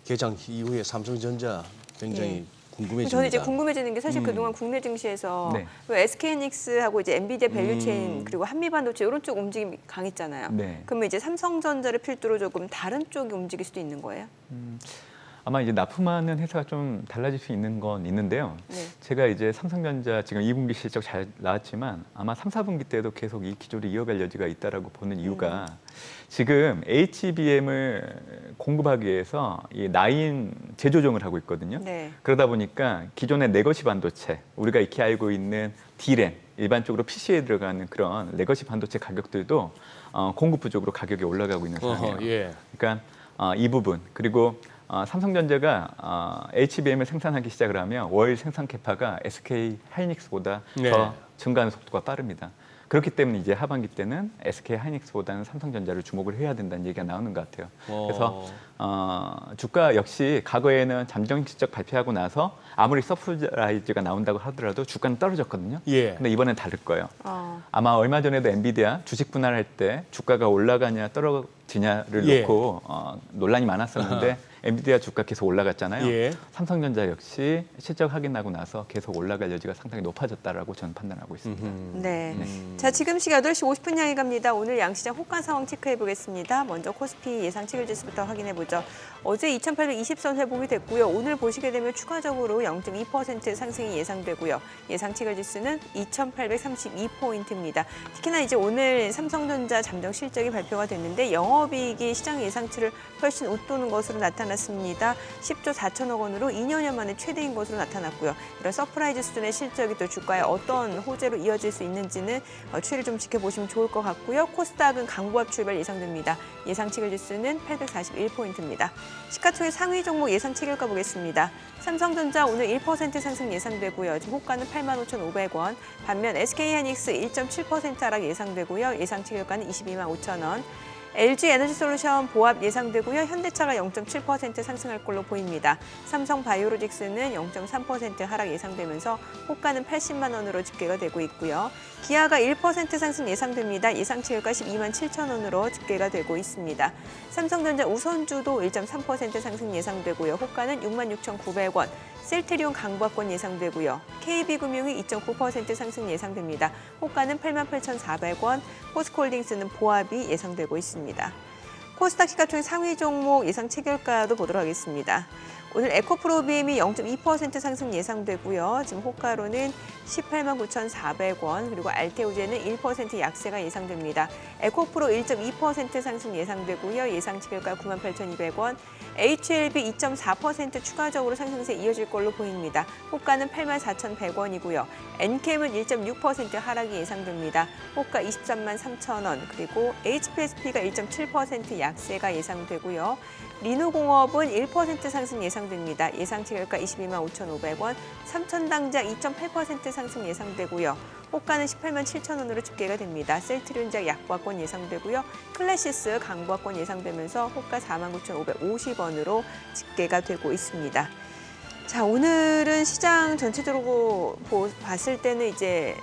개장 이후에 삼성전자 굉장히 궁금해집니다. 저는 이제 궁금해지는 게 사실 그동안 국내 증시에서 네. SK하이닉스하고 이제 엔비디아 밸류체인 그리고 한미반도체 이런 쪽 움직임이 강했잖아요. 네. 그러면 이제 삼성전자를 필두로 조금 다른 쪽이 움직일 수도 있는 거예요? 아마 이제 납품하는 회사가 좀 달라질 수 있는 건 있는데요. 네. 제가 이제 삼성전자 지금 2분기 실적 잘 나왔지만 아마 3, 4분기 때도 계속 이 기조를 이어갈 여지가 있다라고 보는 이유가 지금 HBM을 공급하기 위해서 이 라인 재조정을 하고 있거든요. 네. 그러다 보니까 기존의 레거시 반도체, 우리가 익히 알고 있는 D램, 일반적으로 PC에 들어가는 그런 레거시 반도체 가격들도 공급 부족으로 가격이 올라가고 있는 상황이에요. 예. 그러니까 이 부분, 그리고 삼성전자가 HBM을 생산하기 시작을 하면 월 생산 캐파가 SK 하이닉스보다 네. 더 증가하는 속도가 빠릅니다. 그렇기 때문에 이제 하반기 때는 SK 하이닉스보다는 삼성전자를 주목을 해야 된다는 얘기가 나오는 것 같아요. 그래서 주가 역시 과거에는 잠정 실적 발표하고 나서 아무리 서프라이즈가 나온다고 하더라도 주가는 떨어졌거든요. 예. 근데 이번엔 다를 거예요. 아마 얼마 전에도 엔비디아 주식 분할할 때 주가가 올라가냐 떨어지냐를 예. 놓고 논란이 많았었는데 엔비디아 주가 계속 올라갔잖아요. 예. 삼성전자 역시 실적 확인하고 나서 계속 올라갈 여지가 상당히 높아졌다라고 저는 판단하고 있습니다. 네. 자, 지금 시각 8시 50분 향해 갑니다. 오늘 양시장 호가 상황 체크해 보겠습니다. 먼저 코스피 예상 체결 지수부터 확인해 보죠. 어제 2820선 회복이 됐고요. 오늘 보시게 되면 추가적으로 0.2% 상승이 예상되고요. 예상 체결 지수는 2832포인트입니다. 특히나 이제 오늘 삼성전자 잠정 실적이 발표가 됐는데 영업이익이 시장 예상치를 훨씬 웃도는 것으로 나타났습니다. 10조 4천억 원으로 2년여 만에 최대인 것으로 나타났고요. 이런 서프라이즈 수준의 실적이 또 주가에 어떤 호재로 이어질 수 있는지는 추이를 좀 지켜보시면 좋을 것 같고요. 코스닥은 강보합 출발 예상됩니다. 예상 체결 지수는 841포인트입니다. 시가총액 상위 종목 예상 체결가 보겠습니다. 삼성전자 오늘 1% 상승 예상되고요. 지금 호가는 85,500원. 반면 SK하이닉스 1.7% 하락 예상되고요. 예상 체결가는 225,000원. LG에너지솔루션 보합 예상되고요. 현대차가 0.7% 상승할 걸로 보입니다. 삼성바이오로직스는 0.3% 하락 예상되면서 호가는 80만 원으로 집계가 되고 있고요. 기아가 1% 상승 예상됩니다. 예상 체결가 12만 7천 원으로 집계가 되고 있습니다. 삼성전자 우선주도 1.3% 상승 예상되고요. 호가는 66,900원. 셀트리온 강보합권 예상되고요. KB금융이 2.9% 상승 예상됩니다. 호가는 88,400원, 포스코홀딩스는 보합이 예상되고 있습니다. 코스닥 시가총액 상위 종목 예상 체결가도 보도록 하겠습니다. 오늘 에코프로비엠이 0.2% 상승 예상되고요. 지금 호가로는 189,400원, 그리고 알테오제는 1% 약세가 예상됩니다. 에코프로 1.2% 상승 예상되고요. 예상 체결가 98,200원, HLB 2.4% 추가적으로 상승세 이어질 걸로 보입니다. 호가는 84,100원이고요. 엔캠은 1.6% 하락이 예상됩니다. 호가 23만 3천 원, 그리고 HPSP가 1.7% 약세가 예상되고요. 리누공업은 1% 상승 예상됩니다. 예상 체결가 22만 5,500원, 삼천당자 2.8% 상승 예상되고요. 호가는 18만 7천 원으로 집계가 됩니다. 셀트리온작 약보합권 예상되고요. 클래시스 강보합권 예상되면서 호가 49,550원으로 집계가 되고 있습니다. 자, 오늘은 시장 전체적으로 봤을 때는 이제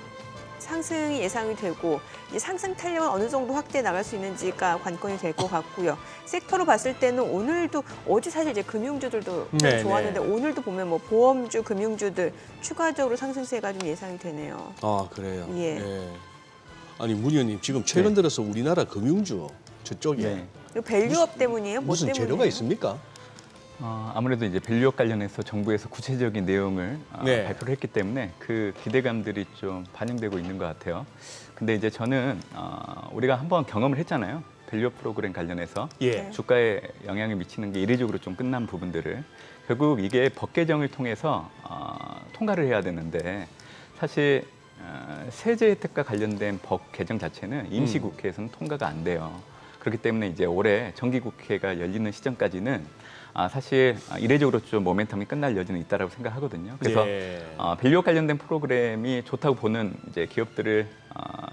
상승이 예상이 되고 이제 상승 탄력은 어느 정도 확대해 나갈 수 있는지가 관건이 될 것 같고요. 섹터로 봤을 때는 오늘도 어제 사실 이제 금융주들도 네, 좋았는데 오늘도 보면 뭐 보험주, 금융주들 추가적으로 상승세가 좀 예상이 되네요. 아 그래요. 예. 예. 아니 문 의원님 지금 최근 들어서 우리나라 금융주 저쪽에 네. 이거 밸류업 때문이에요? 뭐 무슨 때문이에요? 재료가 있습니까? 아무래도 이제 밸류업 관련해서 정부에서 구체적인 내용을 네. 발표를 했기 때문에 그 기대감들이 좀 반영되고 있는 것 같아요. 근데 이제 저는 우리가 한번 경험을 했잖아요. 밸류업 프로그램 관련해서 예. 주가에 영향을 미치는 게 이례적으로 좀 끝난 부분들을 결국 이게 법 개정을 통해서 통과를 해야 되는데 사실 세제 혜택과 관련된 법 개정 자체는 임시국회에서는 통과가 안 돼요. 그렇기 때문에 이제 올해 정기국회가 열리는 시점까지는 사실 이례적으로 좀 모멘텀이 끝날 여지는 있다라고 생각하거든요. 그래서 예. 밸류업 관련된 프로그램이 좋다고 보는 이제 기업들을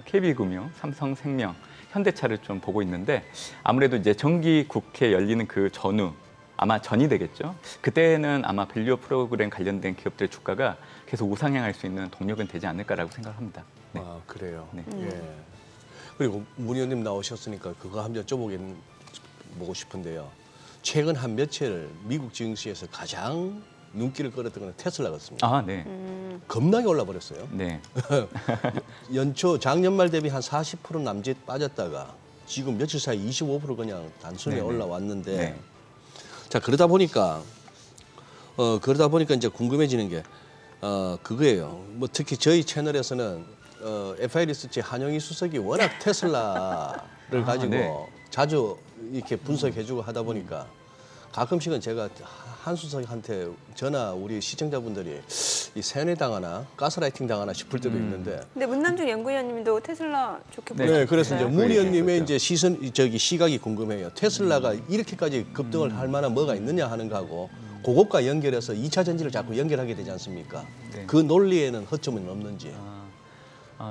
KB금융, 삼성생명, 현대차를 좀 보고 있는데 아무래도 이제 정기국회 열리는 그 전후 아마 전이 되겠죠. 그때는 아마 밸류업 프로그램 관련된 기업들의 주가가 계속 우상향할 수 있는 동력은 되지 않을까라고 생각합니다. 네. 아 그래요. 네. 예. 그리고 문 의원님 나오셨으니까 그거 한번 여쭤보고 싶은데요. 최근 한 며칠 미국 증시에서 가장 눈길을 끌었던 건 테슬라 같습니다. 네. 겁나게 올라버렸어요. 네. 연초 작년 말 대비 한 40% 남짓 빠졌다가 지금 며칠 사이 25% 그냥 단숨에 네네. 올라왔는데 네. 자 그러다 보니까 이제 궁금해지는 게 그거예요. 뭐 특히 저희 채널에서는 FI 리서치 한영희 수석이 워낙 테슬라를 가지고 네. 자주 이렇게 분석해주고 하다 보니까 가끔씩은 제가 한 수석한테 전화 우리 시청자분들이 이 세뇌 당하나 가스라이팅 당하나 싶을 때도 있는데. 근데 문남중 연구위원님도 테슬라 좋게 네. 보셨어요. 네, 그래서 이제 네. 문 의원님의 그렇죠. 이제 시각이 궁금해요. 테슬라가 이렇게까지 급등을 할 만한 뭐가 있느냐 하는 거하고 그것과 연결해서 2차 전지를 자꾸 연결하게 되지 않습니까? 네. 그 논리에는 허점은 없는지.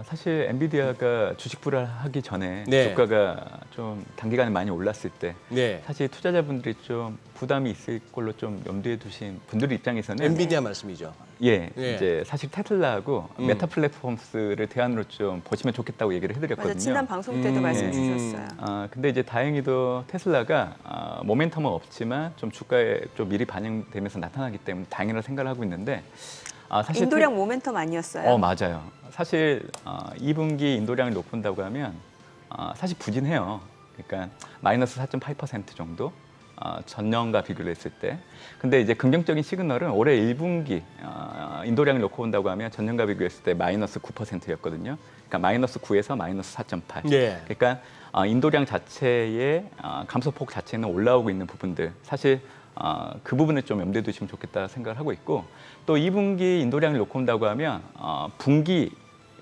사실 엔비디아가 주식 불안하기 전에 네. 주가가 좀 단기간에 많이 올랐을 때 네. 사실 투자자분들이 좀 부담이 있을 걸로 좀 염두에 두신 분들 입장에서는 엔비디아 말씀이죠. 예, 네. 이제 사실 테슬라하고 메타 플랫폼스를 대안으로 좀 보시면 좋겠다고 얘기를 해드렸거든요. 맞아, 지난 방송 때도 말씀 주셨어요. 근데 이제 다행히도 테슬라가 모멘텀은 없지만 좀 주가에 좀 미리 반영되면서 나타나기 때문에 다행이라고 생각을 하고 있는데 사실 인도량 모멘텀 아니었어요? 맞아요. 사실 2분기 인도량을 높은다고 하면 사실 부진해요. 그러니까 마이너스 4.8% 정도 전년과 비교를 했을 때. 근데 이제 긍정적인 시그널은 올해 1분기 인도량을 놓고 온다고 하면 전년과 비교했을 때 마이너스 9%였거든요. 그러니까 마이너스 9에서 마이너스 4.8. 네. 그러니까 인도량 자체의 감소폭 자체는 올라오고 있는 부분들. 사실 그 부분을 좀 염두에 두시면 좋겠다 생각을 하고 있고 또 2분기 인도량을 놓고 온다고 하면 분기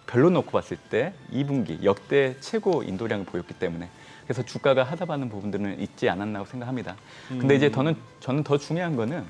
별로 놓고 봤을 때 2분기 역대 최고 인도량을 보였기 때문에 그래서 주가가 하다받는 부분들은 있지 않았나고 생각합니다. 근데 이제 저는 더 중요한 거는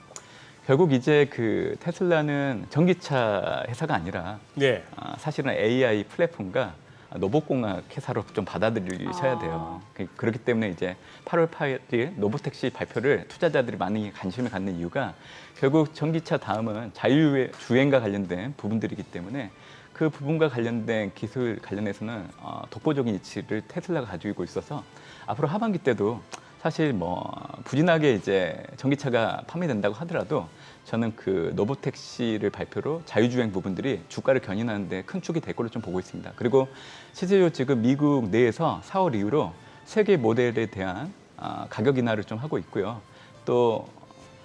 결국 이제 그 테슬라는 전기차 회사가 아니라 네. 사실은 AI 플랫폼과 로봇공학 회사로 좀 받아들이셔야 돼요. 그렇기 때문에 이제 8월 8일 로보택시 발표를 투자자들이 많이 관심을 갖는 이유가 결국 전기차 다음은 자율주행과 관련된 부분들이기 때문에 그 부분과 관련된 기술 관련해서는 독보적인 위치를 테슬라가 가지고 있어서 앞으로 하반기 때도 사실 뭐 부진하게 이제 전기차가 판매된다고 하더라도 저는 그 로보택시를 발표로 자율주행 부분들이 주가를 견인하는 데 큰 축이 될 걸로 좀 보고 있습니다. 그리고 실제로 지금 미국 내에서 4월 이후로 세계 모델에 대한 가격 인하를 좀 하고 있고요. 또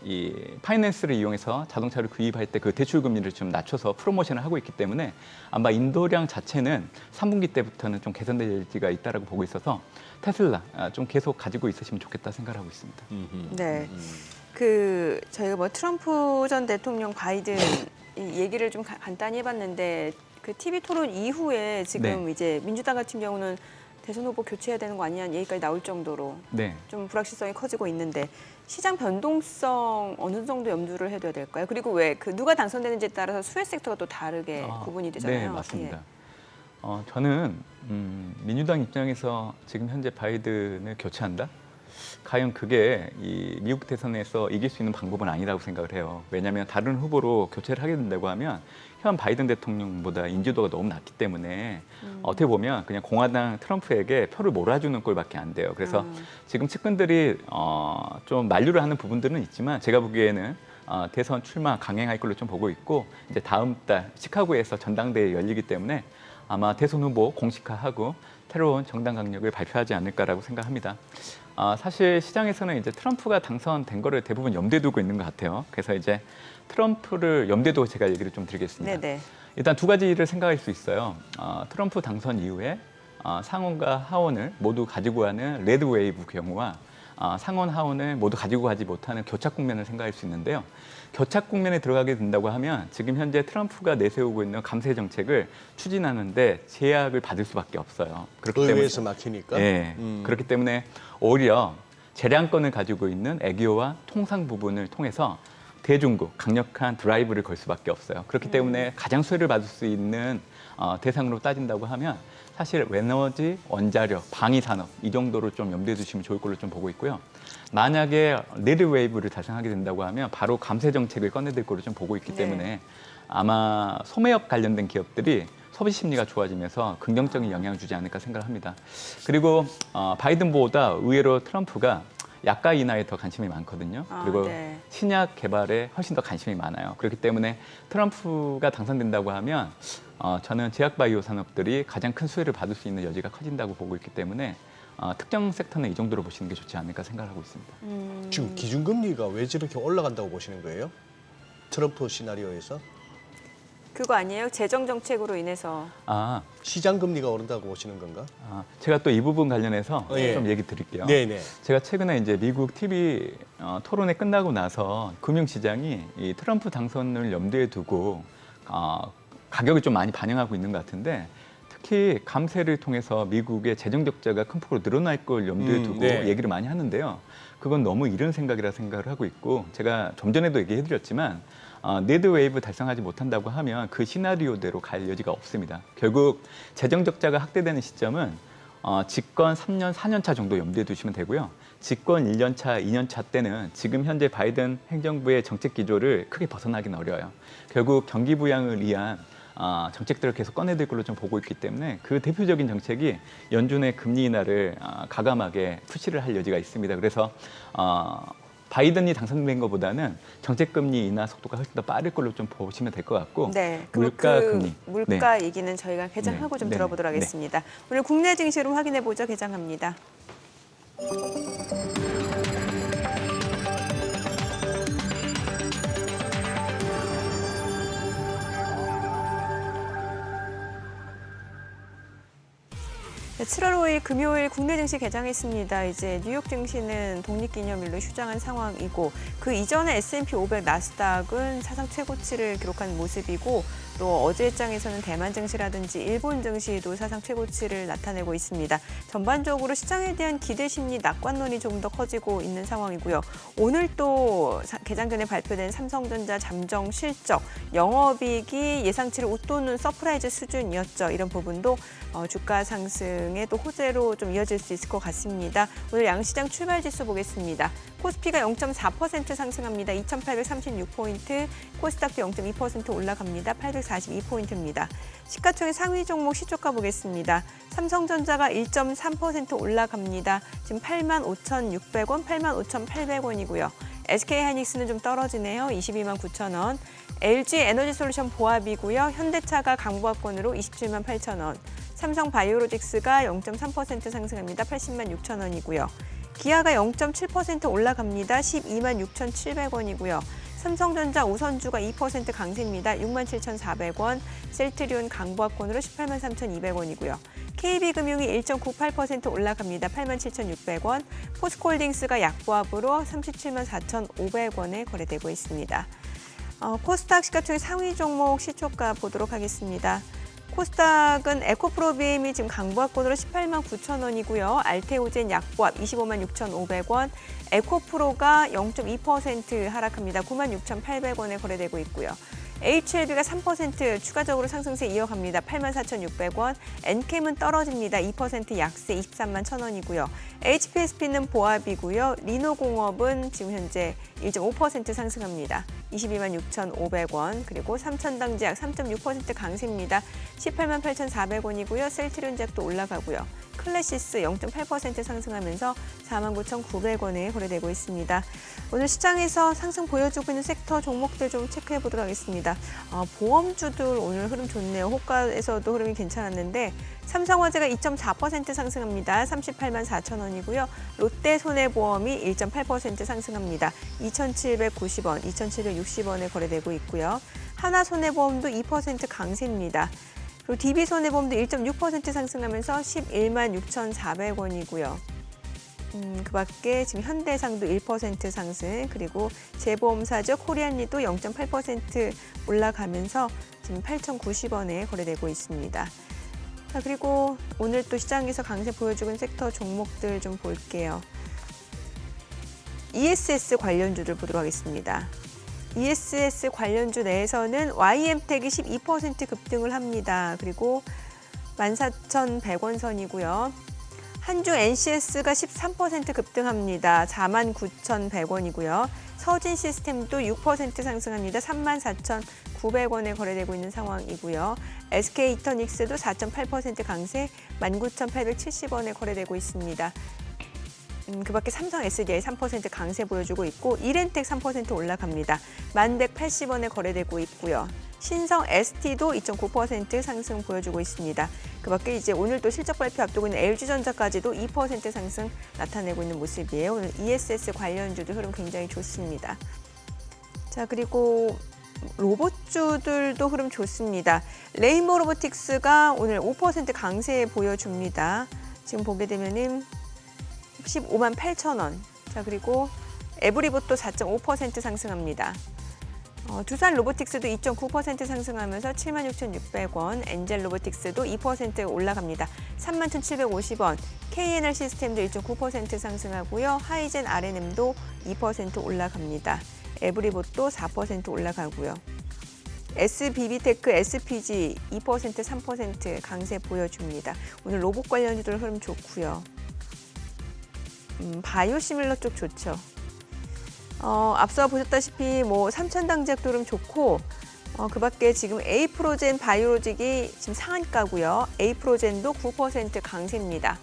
이 파이낸스를 이용해서 자동차를 구입할 때 그 대출 금리를 좀 낮춰서 프로모션을 하고 있기 때문에 아마 인도량 자체는 3분기 때부터는 좀 개선될 여지가 있다라고 보고 있어서 테슬라 좀 계속 가지고 있으시면 좋겠다 생각하고 있습니다. 네. 그 저희가 뭐 트럼프 전 대통령 바이든 이 얘기를 좀 간단히 해봤는데 그 TV 토론 이후에 지금 네. 이제 민주당 같은 경우는 대선 후보 교체해야 되는 거 아니냐는 얘기까지 나올 정도로 네. 좀 불확실성이 커지고 있는데 시장 변동성 어느 정도 염두를 해둬야 될까요? 그리고 왜 그 누가 당선되는지에 따라서 수혜 섹터가 또 다르게 구분이 되잖아요. 네, 맞습니다. 예. 저는 민주당 입장에서 지금 현재 바이든을 교체한다? 과연 그게 이 미국 대선에서 이길 수 있는 방법은 아니라고 생각을 해요. 왜냐하면 다른 후보로 교체를 하게 된다고 하면 현 바이든 대통령보다 인지도가 너무 낮기 때문에 어떻게 보면 그냥 공화당 트럼프에게 표를 몰아주는 꼴밖에 안 돼요. 그래서 지금 측근들이 좀 만류를 하는 부분들은 있지만 제가 보기에는 대선 출마 강행할 걸로 좀 보고 있고 이제 다음 달 시카고에서 전당대회 열리기 때문에 아마 대선 후보 공식화하고 새로운 정당 강력을 발표하지 않을까라고 생각합니다. 사실 시장에서는 이제 트럼프가 당선된 거를 대부분 염두에 두고 있는 것 같아요. 그래서 이제 트럼프를 염두에 두고 제가 얘기를 좀 드리겠습니다. 네네. 일단 두 가지를 생각할 수 있어요. 트럼프 당선 이후에 상원과 하원을 모두 가지고 가는 레드 웨이브 경우와 상원 하원을 모두 가지고 가지 못하는 교착 국면을 생각할 수 있는데요. 교착 국면에 들어가게 된다고 하면 지금 현재 트럼프가 내세우고 있는 감세 정책을 추진하는데 제약을 받을 수밖에 없어요. 그렇기 의회에서 막히니까. 네, 그렇기 때문에 오히려 재량권을 가지고 있는 애교와 통상 부분을 통해서 대중국 강력한 드라이브를 걸 수밖에 없어요. 그렇기 때문에 가장 수혜를 받을 수 있는 대상으로 따진다고 하면 사실 에너지, 원자력, 방위산업 이 정도를 좀 염두에 두시면 좋을 걸로 좀 보고 있고요. 만약에 레드 웨이브를 달성하게 된다고 하면 바로 감세 정책을 꺼내들 걸로 좀 보고 있기 때문에 아마 소매업 관련된 기업들이 소비 심리가 좋아지면서 긍정적인 영향을 주지 않을까 생각합니다. 그리고 바이든보다 의외로 트럼프가 약가 인하에 더 관심이 많거든요. 그리고 네. 신약 개발에 훨씬 더 관심이 많아요. 그렇기 때문에 트럼프가 당선된다고 하면 저는 제약바이오 산업들이 가장 큰 수혜를 받을 수 있는 여지가 커진다고 보고 있기 때문에 특정 섹터는 이 정도로 보시는 게 좋지 않을까 생각하고 있습니다. 지금 기준금리가 왜 저렇게 올라간다고 보시는 거예요? 트럼프 시나리오에서? 그거 아니에요? 재정 정책으로 인해서. 시장 금리가 오른다고 보시는 건가? 제가 또 이 부분 관련해서 예. 좀 얘기 드릴게요. 네네. 제가 최근에 이제 미국 TV 토론회 끝나고 나서 금융시장이 이 트럼프 당선을 염두에 두고 가격을 좀 많이 반영하고 있는 것 같은데 특히 감세를 통해서 미국의 재정 적자가 큰 폭으로 늘어날 걸 염두에 두고 네. 얘기를 많이 하는데요. 그건 너무 이른 생각이라 생각을 하고 있고 제가 좀 전에도 얘기해드렸지만 레드 웨이브 달성하지 못한다고 하면 그 시나리오대로 갈 여지가 없습니다. 결국 재정 적자가 확대되는 시점은 집권 3년, 4년 차 정도 염두에 두시면 되고요. 집권 1년 차, 2년 차 때는 지금 현재 바이든 행정부의 정책 기조를 크게 벗어나긴 어려워요. 결국 경기 부양을 위한 정책들을 계속 꺼내들 걸로 좀 보고 있기 때문에 그 대표적인 정책이 연준의 금리 인하를 가감하게 푸시를 할 여지가 있습니다. 그래서 바이든이 당선된 것보다는 정책금리 인하 속도가 훨씬 더 빠를 걸로 좀 보시면 될 것 같고 네, 물가 금리. 물가 얘기는 저희가 개장하고 좀 들어보도록 하겠습니다. 오늘 국내 증시로 확인해 보죠. 개장합니다. 네, 7월 5일 금요일 국내 증시 개장했습니다. 이제 뉴욕 증시는 독립기념일로 휴장한 상황이고 그 이전에 S&P 500 나스닥은 사상 최고치를 기록한 모습이고 또 어제 장에서는 대만 증시라든지 일본 증시도 사상 최고치를 나타내고 있습니다. 전반적으로 시장에 대한 기대 심리 낙관론이 조금 더 커지고 있는 상황이고요. 오늘 또 개장 전에 발표된 삼성전자 잠정 실적, 영업이익이 예상치를 웃도는 서프라이즈 수준이었죠. 이런 부분도 주가 상승의 또 호재로 좀 이어질 수 있을 것 같습니다. 오늘 양시장 출발 지수 보겠습니다. 코스피가 0.4% 상승합니다. 2,836포인트, 코스닥도 0.2% 올라갑니다. 842포인트입니다. 시가총액 상위 종목 시초가 보겠습니다. 삼성전자가 1.3% 올라갑니다. 지금 85,600원, 85,800원이고요. SK하이닉스는 좀 떨어지네요. 22만 9천원. LG에너지솔루션 보합이고요. 현대차가 강보합권으로 27만 8천원. 삼성바이오로직스가 0.3% 상승합니다. 80만 6천원이고요. 기아가 0.7% 올라갑니다. 12만 6,700원이고요. 삼성전자 우선주가 2% 강세입니다. 6만 7,400원. 셀트리온 강보합권으로 18만 3,200원이고요. KB금융이 1.98% 올라갑니다. 8만 7,600원. 포스코홀딩스가 약보합으로 37만 4,500원에 거래되고 있습니다. 코스닥 시가총액 상위 종목 시초가 보도록 하겠습니다. 코스닥은 에코프로비엠이 지금 강보합권으로 18만 9천원이고요. 알테오젠 약보합 25만 6,500원, 에코프로가 0.2% 하락합니다. 96,800원에 거래되고 있고요. HLB가 3% 추가적으로 상승세 이어갑니다. 84,600원. 엔캠은 떨어집니다. 2% 약세 231,000원이고요. HPSP는 보합이고요. 리노공업은 지금 현재 1.5% 상승합니다. 226,500원. 그리고 삼천당제약 3.6% 강세입니다. 188,400원이고요. 셀트리온제약도 올라가고요. 클래시스 0.8% 상승하면서 49,900원에 거래되고 있습니다. 오늘 시장에서 상승 보여주고 있는 섹터 종목들 좀 체크해 보도록 하겠습니다. 보험주들 오늘 흐름 좋네요. 호가에서도 흐름이 괜찮았는데 삼성화재가 2.4% 상승합니다. 384,000원이고요. 롯데손해보험이 1.8% 상승합니다. 2,790원, 2,760원에 거래되고 있고요. 하나손해보험도 2% 강세입니다. 그리고 DB손해보험도 1.6% 상승하면서 116,400원이고요. 그 밖에 지금 현대상도 1% 상승, 그리고 재보험사죠. 코리안리도 0.8% 올라가면서 지금 8,090원에 거래되고 있습니다. 자, 그리고 오늘 또 시장에서 강세 보여주고 있는 섹터 종목들 좀 볼게요. ESS 관련주들 보도록 하겠습니다. ESS 관련주 내에서는 YM텍이 12% 급등을 합니다. 그리고 14,100원 선이고요. 한주 NCS가 13% 급등합니다. 49,100원이고요. 서진시스템도 6% 상승합니다. 34,900원에 거래되고 있는 상황이고요. SK이터닉스도 4.8% 강세 19,870원에 거래되고 있습니다. 그 밖에 삼성 SDI 3% 강세 보여주고 있고 이렌텍 3% 올라갑니다. 1,180원에 거래되고 있고요. 신성 ST도 2.9% 상승 보여주고 있습니다. 그 밖에 이제 오늘 또 실적 발표 앞두고 있는 LG전자까지도 2% 상승 나타내고 있는 모습이에요. 오늘 ESS 관련주도 흐름 굉장히 좋습니다. 자, 그리고 로봇주들도 흐름 좋습니다. 레인보우 로보틱스가 오늘 5% 강세 보여줍니다. 지금 보게 되면은 158,000원. 자, 그리고 에브리봇도 4.5% 상승합니다. 두산 로보틱스도 2.9% 상승하면서 76,600원, 엔젤 로보틱스도 2% 올라갑니다. 31,750원, KNR 시스템도 1.9% 상승하고요. 하이젠 R&M도 2% 올라갑니다. 에브리봇도 4% 올라가고요. SBB테크, SPG 2%, 3% 강세 보여줍니다. 오늘 로봇 관련주들 흐름 좋고요. 바이오시밀러 쪽 좋죠. 앞서 보셨다시피 삼천당제약도 흐름 좋고 그 밖에 지금 에이프로젠 바이오로직이 지금 상한가고요. 에이프로젠도 9% 강세입니다.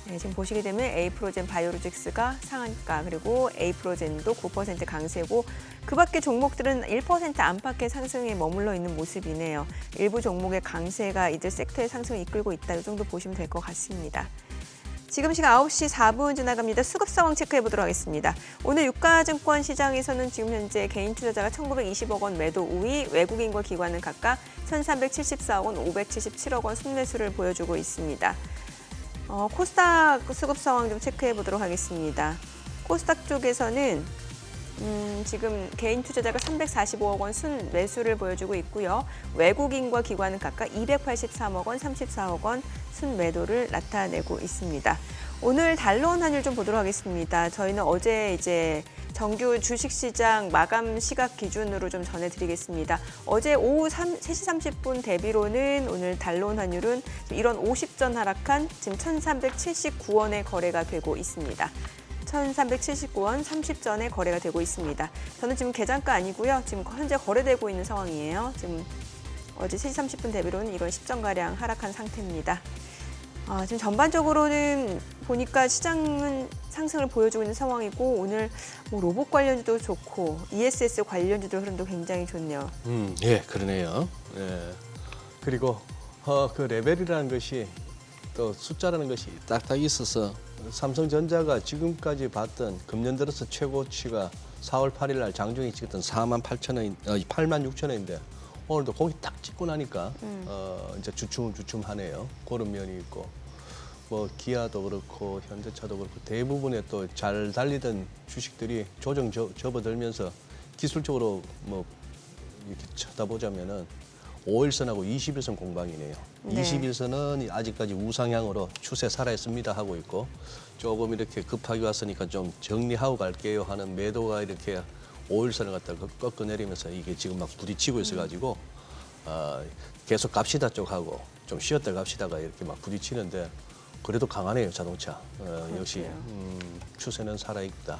네, 지금 보시게 되면 에이프로젠 바이오로직스가 상한가, 그리고 에이프로젠도 9% 강세고 그 밖에 종목들은 1% 안팎의 상승에 머물러 있는 모습이네요. 일부 종목의 강세가 이들 섹터의 상승을 이끌고 있다. 이 정도 보시면 될 것 같습니다. 지금 시간 9시 4분 지나갑니다. 수급 상황 체크해 보도록 하겠습니다. 오늘 유가증권 시장에서는 지금 현재 개인 투자자가 1,920억 원 매도 우위, 외국인과 기관은 각각 1,374억 원, 577억 원 순매수를 보여주고 있습니다. 코스닥 수급 상황 좀 체크해 보도록 하겠습니다. 코스닥 쪽에서는 지금 개인 투자자가 345억 원 순매수를 보여주고 있고요. 외국인과 기관은 각각 283억 원, 34억 원 순매도를 나타내고 있습니다. 오늘 달러원 환율 좀 보도록 하겠습니다. 저희는 어제 이제 정규 주식시장 마감 시각 기준으로 좀 전해드리겠습니다. 어제 오후 3시 30분 대비로는 오늘 달러원 환율은 1원 50전 하락한 지금 1,379원에 거래가 되고 있습니다. 1,379원 30전에 거래가 되고 있습니다. 저는 지금 계장가 아니고요. 지금 현재 거래되고 있는 상황이에요. 지금 어제 3시 30분 대비로는 1원 10전가량 하락한 상태입니다. 지금 전반적으로는 보니까 시장은 상승을 보여주고 있는 상황이고 오늘 로봇 관련주도 좋고 ESS 관련주도 흐름도 굉장히 좋네요. 예, 그러네요. 예. 그리고 그 레벨이라는 것이 또 숫자라는 것이 딱딱 있어서 삼성전자가 지금까지 봤던 금년 들어서 최고치가 4월 8일 날 장중에 찍었던 86,000원인데 오늘도 거기 딱 찍고 나니까 이제 주춤하네요. 그런 면이 있고 기아도 그렇고 현대차도 그렇고 대부분의 또 잘 달리던 주식들이 조정 접어들면서 기술적으로 이렇게 쳐다보자면은 5일선하고 21선 공방이네요. 네. 21선은 아직까지 우상향으로 추세 살아있습니다 하고 있고 조금 이렇게 급하게 왔으니까 좀 정리하고 갈게요 하는 매도가 이렇게 5일선을 갖다가 꺾어내리면서 이게 지금 막 부딪히고 있어가지고 계속 갑시다 쪽하고 좀 쉬었다 갑시다가 이렇게 막 부딪히는데 그래도 강하네요 자동차. 역시 추세는 살아있다.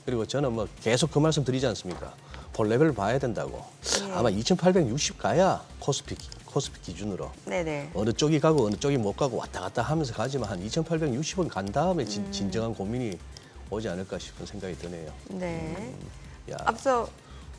그리고 저는 뭐 계속 그 말씀 드리지 않습니까? 볼 레벨을 봐야 된다고. 아마 2,860 가야 코스피 기준으로 네네. 어느 쪽이 가고 어느 쪽이 못 가고 왔다 갔다 하면서 가지만 한 2,860원 간 다음에 진정한 고민이 오지 않을까 싶은 생각이 드네요. 네. 야. 앞서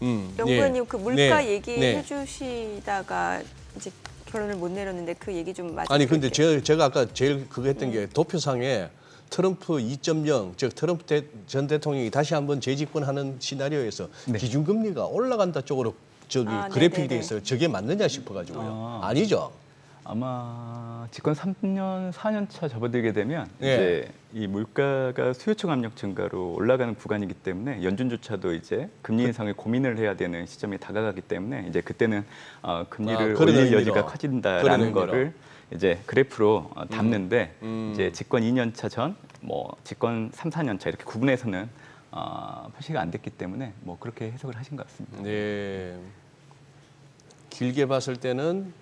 연구원님 예. 그 물가 네. 얘기해 네. 주시다가 이제 결론을 못 내렸는데 그 얘기 좀 마저 아니 근데 들을게요. 제가 아까 제일 그거 했던 게 도표상에 트럼프 2.0, 즉 트럼프 전 대통령이 다시 한번 재집권하는 시나리오에서 네. 기준금리가 올라간다 쪽으로 저기 아, 그래픽이 네네네. 돼 있어요. 저게 맞느냐 싶어가지고요. 아니죠. 아마 집권 3년, 4년 차 접어들게 되면 예. 이제 이 물가가 수요청 압력 증가로 올라가는 구간이기 때문에 연준조차도 이제 금리 인상을 고민을 해야 되는 시점이 다가가기 때문에 이제 그때는 금리를 그런 올릴 의미로. 여지가 그런 커진다라는 의미로. 거를 이제 그래프로 담는데 이제 집권 2년 차 전, 뭐 집권 3, 4년 차 이렇게 구분해서는 표시가 안 됐기 때문에 뭐 그렇게 해석을 하신 것 같습니다. 네. 길게 봤을 때는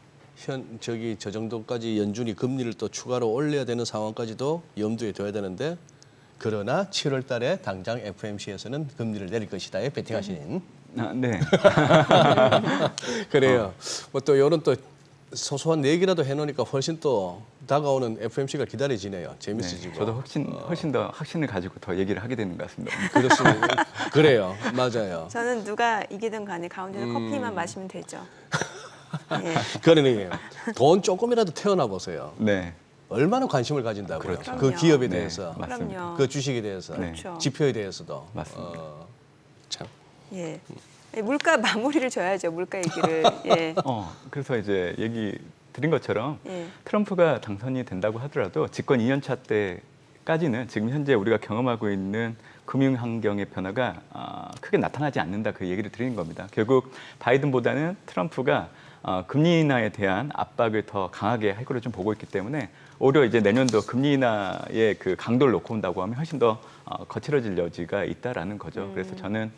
저 정도까지 연준이 금리를 또 추가로 올려야 되는 상황까지도 염두에 둬야 되는데 그러나 7월 달에 당장 FMC에서는 금리를 내릴 것이다에 베팅하신. 네. 그래요. 뭐 또 이런 또 소소한 얘기라도 해놓으니까 훨씬 또 다가오는 FMC가 기다려지네요. 재밌어지고. 네, 저도 훨씬 더 확신을 가지고 더 얘기를 하게 되는 것 같습니다. 그렇습니다. 그래요. 맞아요. 저는 누가 이기든 간에 가운데서 커피만 마시면 되죠. 예. 그러니 돈 조금이라도 태어나 보세요. 네. 얼마나 관심을 가진다고요. 그렇죠. 그 기업에 네, 대해서, 맞습니다. 그럼요. 그 주식에 대해서, 네. 그렇죠. 지표에 대해서도. 맞습니다. 참. 예. 물가 마무리를 줘야죠. 물가 얘기를. 예. 그래서 이제 얘기 드린 것처럼 예. 트럼프가 당선이 된다고 하더라도 집권 2년 차 때까지는 지금 현재 우리가 경험하고 있는 금융 환경의 변화가 크게 나타나지 않는다 그 얘기를 드리는 겁니다. 결국 바이든보다는 트럼프가 금리 인하에 대한 압박을 더 강하게 할 거를 좀 보고 있기 때문에 오히려 이제 내년도 금리 인하의 그 강도를 놓고 온다고 하면 훨씬 더 거칠어질 여지가 있다라는 거죠. 그래서 저는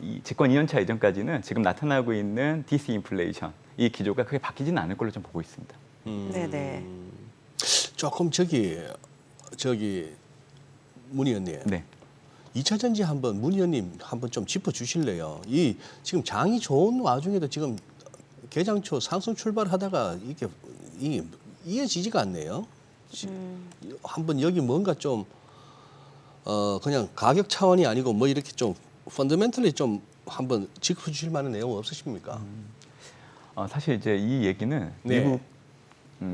이 집권 2년 차 이전까지는 지금 나타나고 있는 디스인플레이션 이 기조가 크게 바뀌지는 않을 걸로 좀 보고 있습니다. 네네. 조금 저기 문 의원님. 네. 2차 전지 한번 문 의원님 한번 좀 짚어 주실래요? 이 지금 장이 좋은 와중에도 지금 개장 초 상승 출발하다가 이게 이어지지가 않네요. 한번 여기 뭔가 좀 그냥 가격 차원이 아니고 뭐 이렇게 좀 펀더멘털리 좀 한번 짚어주실 만한 내용 없으십니까? 사실 이제 이 얘기는 네. 미국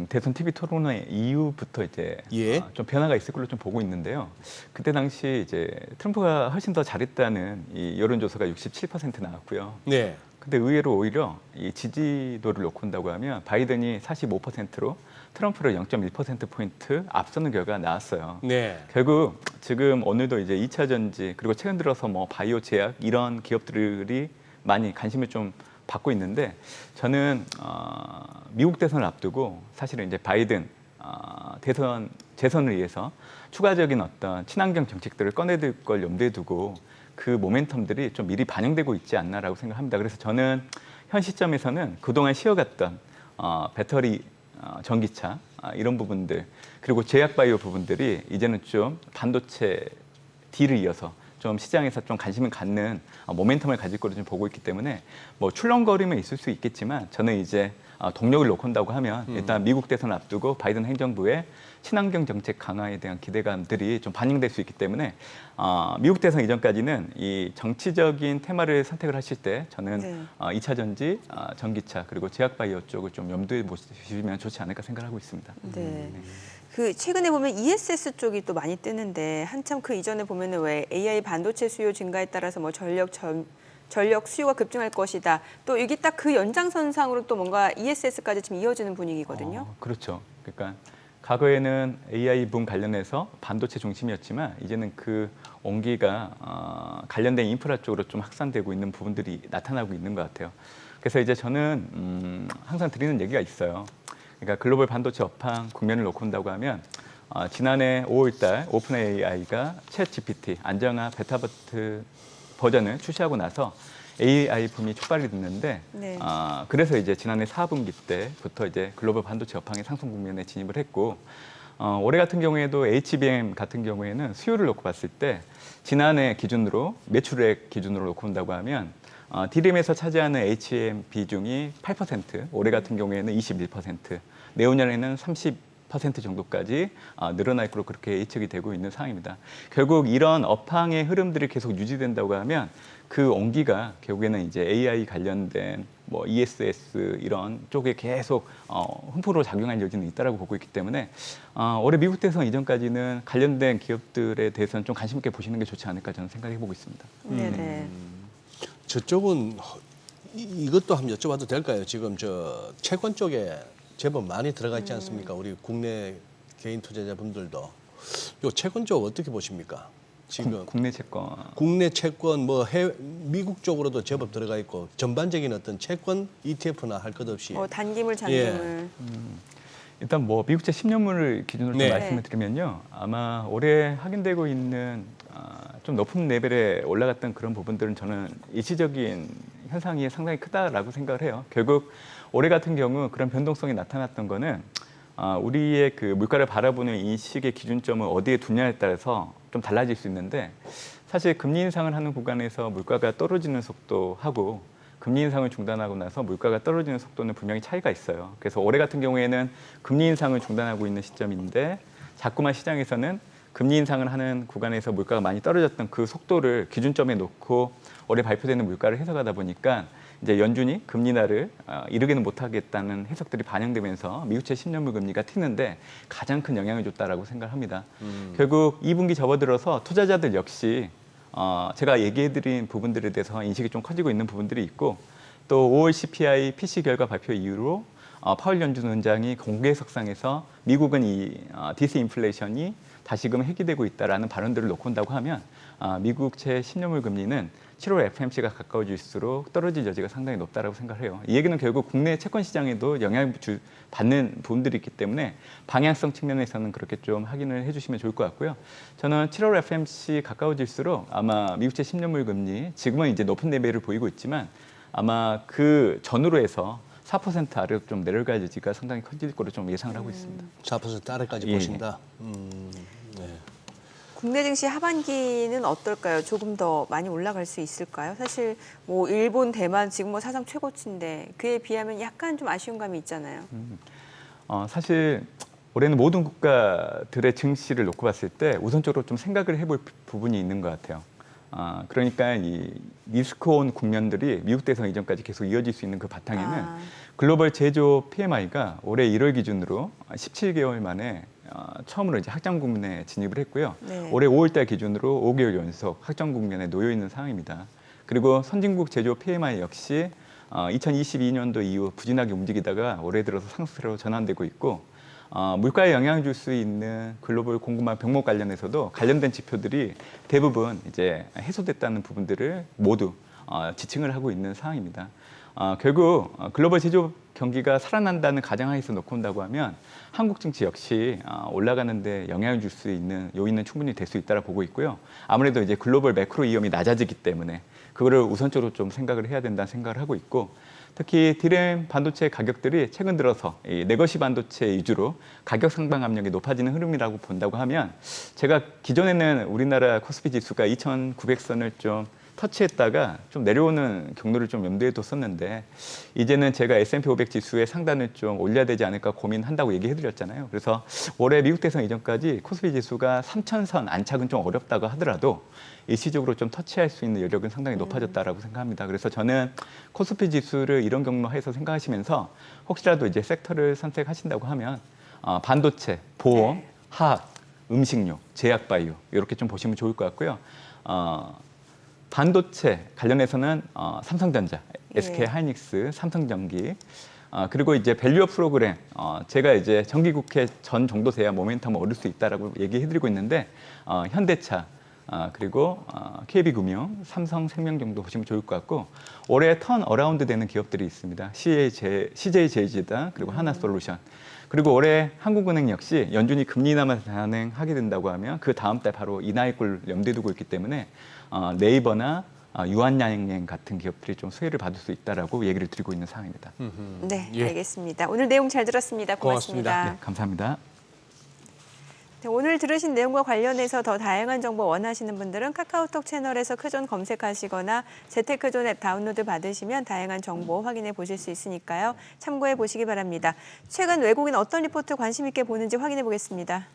대선 TV 토론회 이후부터 이제 예. 좀 변화가 있을 걸로 좀 보고 있는데요. 그때 당시 이제 트럼프가 훨씬 더 잘했다는 이 여론조사가 67% 나왔고요. 네. 근데 의외로 오히려 이 지지도를 놓고 온다고 하면 바이든이 45%로 트럼프를 0.1%포인트 앞서는 결과가 나왔어요. 네. 결국 지금 오늘도 이제 2차 전지 그리고 최근 들어서 뭐 바이오 제약 이런 기업들이 많이 관심을 좀 받고 있는데 저는 미국 대선을 앞두고 사실은 이제 바이든 재선을 위해서 추가적인 어떤 친환경 정책들을 꺼내들 걸 염두에 두고 그 모멘텀들이 좀 미리 반영되고 있지 않나라고 생각합니다. 그래서 저는 현 시점에서는 그동안 쉬어갔던 배터리 전기차 이런 부분들 그리고 제약 바이오 부분들이 이제는 좀 반도체 D를 이어서 좀 시장에서 좀 관심을 갖는 모멘텀을 가질 거로 좀 보고 있기 때문에 뭐 출렁거림은 있을 수 있겠지만 저는 이제 동력을 놓고 온다고 하면 일단 미국 대선 앞두고 바이든 행정부의 친환경 정책 강화에 대한 기대감들이 좀 반영될 수 있기 때문에 미국 대선 이전까지는 이 정치적인 테마를 선택을 하실 때 저는 네. 2차 전지, 전기차 그리고 제약 바이오 쪽을 좀 염두에 보시면 좋지 않을까 생각하고 있습니다. 네. 그 최근에 보면 ESS 쪽이 또 많이 뜨는데 한참 그 이전에 보면은 왜 AI 반도체 수요 증가에 따라서 뭐 전력 수요가 급증할 것이다. 또 이게 딱 그 연장선상으로 또 뭔가 ESS까지 지금 이어지는 분위기거든요. 그렇죠. 그러니까 과거에는 AI 붐 관련해서 반도체 중심이었지만 이제는 그 온기가 관련된 인프라 쪽으로 좀 확산되고 있는 부분들이 나타나고 있는 것 같아요. 그래서 이제 저는 항상 드리는 얘기가 있어요. 그러니까 글로벌 반도체 업황 국면을 놓고 본다고 하면 지난해 5월달 오픈 AI가 챗 GPT 안정화 베타버트 버전을 출시하고 나서 AI 붐이 촉발이 됐는데 네. 그래서 이제 지난해 4분기 때부터 이제 글로벌 반도체 업황의 상승 국면에 진입을 했고 올해 같은 경우에도 HBM 같은 경우에는 수요를 놓고 봤을 때 지난해 기준으로 매출액 기준으로 놓고 본다고 하면 DRAM에서 차지하는 HBM 비중이 8%, 올해 같은 경우에는 21%, 내후년에는 30% 정도까지 늘어날 것으로 그렇게 예측이 되고 있는 상황입니다. 결국 이런 업황의 흐름들이 계속 유지된다고 하면 그 온기가 결국에는 이제 AI 관련된 뭐 ESS 이런 쪽에 계속 훈풍으로 작용할 여지는 있다라고 보고 있기 때문에 올해 미국 대선 이전까지는 관련된 기업들에 대해서는 좀 관심 있게 보시는 게 좋지 않을까 저는 생각해 보고 있습니다. 네네. 저쪽은 이것도 한번 여쭤봐도 될까요? 지금 저 채권 쪽에 제법 많이 들어가 있지 않습니까? 우리 국내 개인 투자자분들도 요 채권 쪽 어떻게 보십니까? 지금 국내 채권. 국내 채권 뭐 미국 쪽으로도 제법 들어가 있고 전반적인 어떤 채권 ETF나 할 것 없이 단기물, 장기물. 일단 뭐 미국채 10년물을 기준으로 네. 좀 말씀을 드리면요. 아마 올해 확인되고 있는 좀 높은 레벨에 올라갔던 그런 부분들은 저는 일시적인 현상이 상당히 크다라고 생각을 해요. 결국 올해 같은 경우 그런 변동성이 나타났던 거는 우리의 그 물가를 바라보는 인식의 기준점을 어디에 두냐에 따라서 좀 달라질 수 있는데 사실 금리 인상을 하는 구간에서 물가가 떨어지는 속도하고 금리 인상을 중단하고 나서 물가가 떨어지는 속도는 분명히 차이가 있어요. 그래서 올해 같은 경우에는 금리 인상을 중단하고 있는 시점인데 자꾸만 시장에서는 금리 인상을 하는 구간에서 물가가 많이 떨어졌던 그 속도를 기준점에 놓고 올해 발표되는 물가를 해석하다 보니까 이제 연준이 금리 인하를 이르게는 못하겠다는 해석들이 반영되면서 미국채 10년물 금리가 튀는데 가장 큰 영향을 줬다라고 생각합니다. 결국 2분기 접어들어서 투자자들 역시 제가 얘기해드린 부분들에 대해서 인식이 좀 커지고 있는 부분들이 있고 또 5월 CPI PC 결과 발표 이후로 파월 연준 원장이 공개석상에서 미국은 이 디스인플레이션이 다시금 해기되고 있다라는 발언들을 놓고 온다고 하면 미국채 10년물 금리는 7월 FOMC가 가까워질수록 떨어질 여지가 상당히 높다라고 생각해요. 이 얘기는 결국 국내 채권 시장에도 영향을 받는 부분들이 있기 때문에 방향성 측면에서는 그렇게 좀 확인을 해주시면 좋을 것 같고요. 저는 7월 FOMC 가까워질수록 아마 미국채 10년물 금리 지금은 이제 높은 레벨을 보이고 있지만 아마 그 전후로 해서 4% 아래로 좀 내려갈 여지가 상당히 커질 거로 좀 예상을 하고 있습니다. 4% 아래까지 예. 보신다. 네. 국내 증시 하반기는 어떨까요? 조금 더 많이 올라갈 수 있을까요? 사실 뭐 일본, 대만 지금 뭐 사상 최고치인데 그에 비하면 약간 좀 아쉬운 감이 있잖아요. 사실 올해는 모든 국가들의 증시를 놓고 봤을 때 우선적으로 좀 생각을 해볼 부분이 있는 것 같아요. 그러니까 이 리스크온 국면들이 미국 대선 이전까지 계속 이어질 수 있는 그 바탕에는 글로벌 제조 PMI가 올해 1월 기준으로 17개월 만에 처음으로 이제 확장 국면에 진입을 했고요. 네. 올해 5월달 기준으로 5개월 연속 확장 국면에 놓여 있는 상황입니다. 그리고 선진국 제조 PMI 역시 2022년도 이후 부진하게 움직이다가 올해 들어서 상승세로 전환되고 있고 물가에 영향을 줄 수 있는 글로벌 공급망 병목 관련해서도 관련된 지표들이 대부분 이제 해소됐다는 부분들을 모두 지칭을 하고 있는 상황입니다. 결국 글로벌 제조 경기가 살아난다는 가정하에서 놓고 온다고 하면 한국 증시 역시 올라가는 데 영향을 줄 수 있는 요인은 충분히 될 수 있다고 보고 있고요. 아무래도 이제 글로벌 매크로 위험이 낮아지기 때문에 그거를 우선적으로 좀 생각을 해야 된다는 생각을 하고 있고 특히 DRAM 반도체 가격들이 최근 들어서 이 레거시 반도체 위주로 가격 상방 압력이 높아지는 흐름이라고 본다고 하면 제가 기존에는 우리나라 코스피 지수가 2,900선을 좀 터치했다가 좀 내려오는 경로를 좀 염두에 뒀었는데 이제는 제가 S&P 500 지수의 상단을 좀 올려야 되지 않을까 고민한다고 얘기해드렸잖아요. 그래서 올해 미국 대선 이전까지 코스피 지수가 3,000선 안착은 좀 어렵다고 하더라도 일시적으로 좀 터치할 수 있는 여력은 상당히 높아졌다라고 생각합니다. 그래서 저는 코스피 지수를 이런 경로에서 생각하시면서 혹시라도 이제 섹터를 선택하신다고 하면 반도체, 보험, 네. 화학, 음식료, 제약바이오 이렇게 좀 보시면 좋을 것 같고요. 반도체 관련해서는 삼성전자, SK하이닉스, 삼성전기 그리고 이제 밸류업 프로그램 제가 이제 정기국회 전 정도 돼야 모멘텀을 얻을 수 있다라고 얘기해드리고 있는데 현대차, 그리고 KB금융, 삼성생명 정도 보시면 좋을 것 같고 올해 턴 어라운드 되는 기업들이 있습니다. CJ제이지다 그리고 하나솔루션. 그리고 올해 한국은행 역시 연준이 금리 인하만 단행하게 된다고 하면 그 다음 달 바로 인하일을 염두에 두고 있기 때문에 네이버나 유한양행 같은 기업들이 좀 수혜를 받을 수 있다라고 얘기를 드리고 있는 상황입니다. 네, 예. 알겠습니다. 오늘 내용 잘 들었습니다. 고맙습니다. 고맙습니다. 네, 감사합니다. 네, 오늘 들으신 내용과 관련해서 더 다양한 정보 원하시는 분들은 카카오톡 채널에서 크존 검색하시거나 재테크존 앱 다운로드 받으시면 다양한 정보 확인해 보실 수 있으니까요. 참고해 보시기 바랍니다. 최근 외국인 어떤 리포트 관심 있게 보는지 확인해 보겠습니다.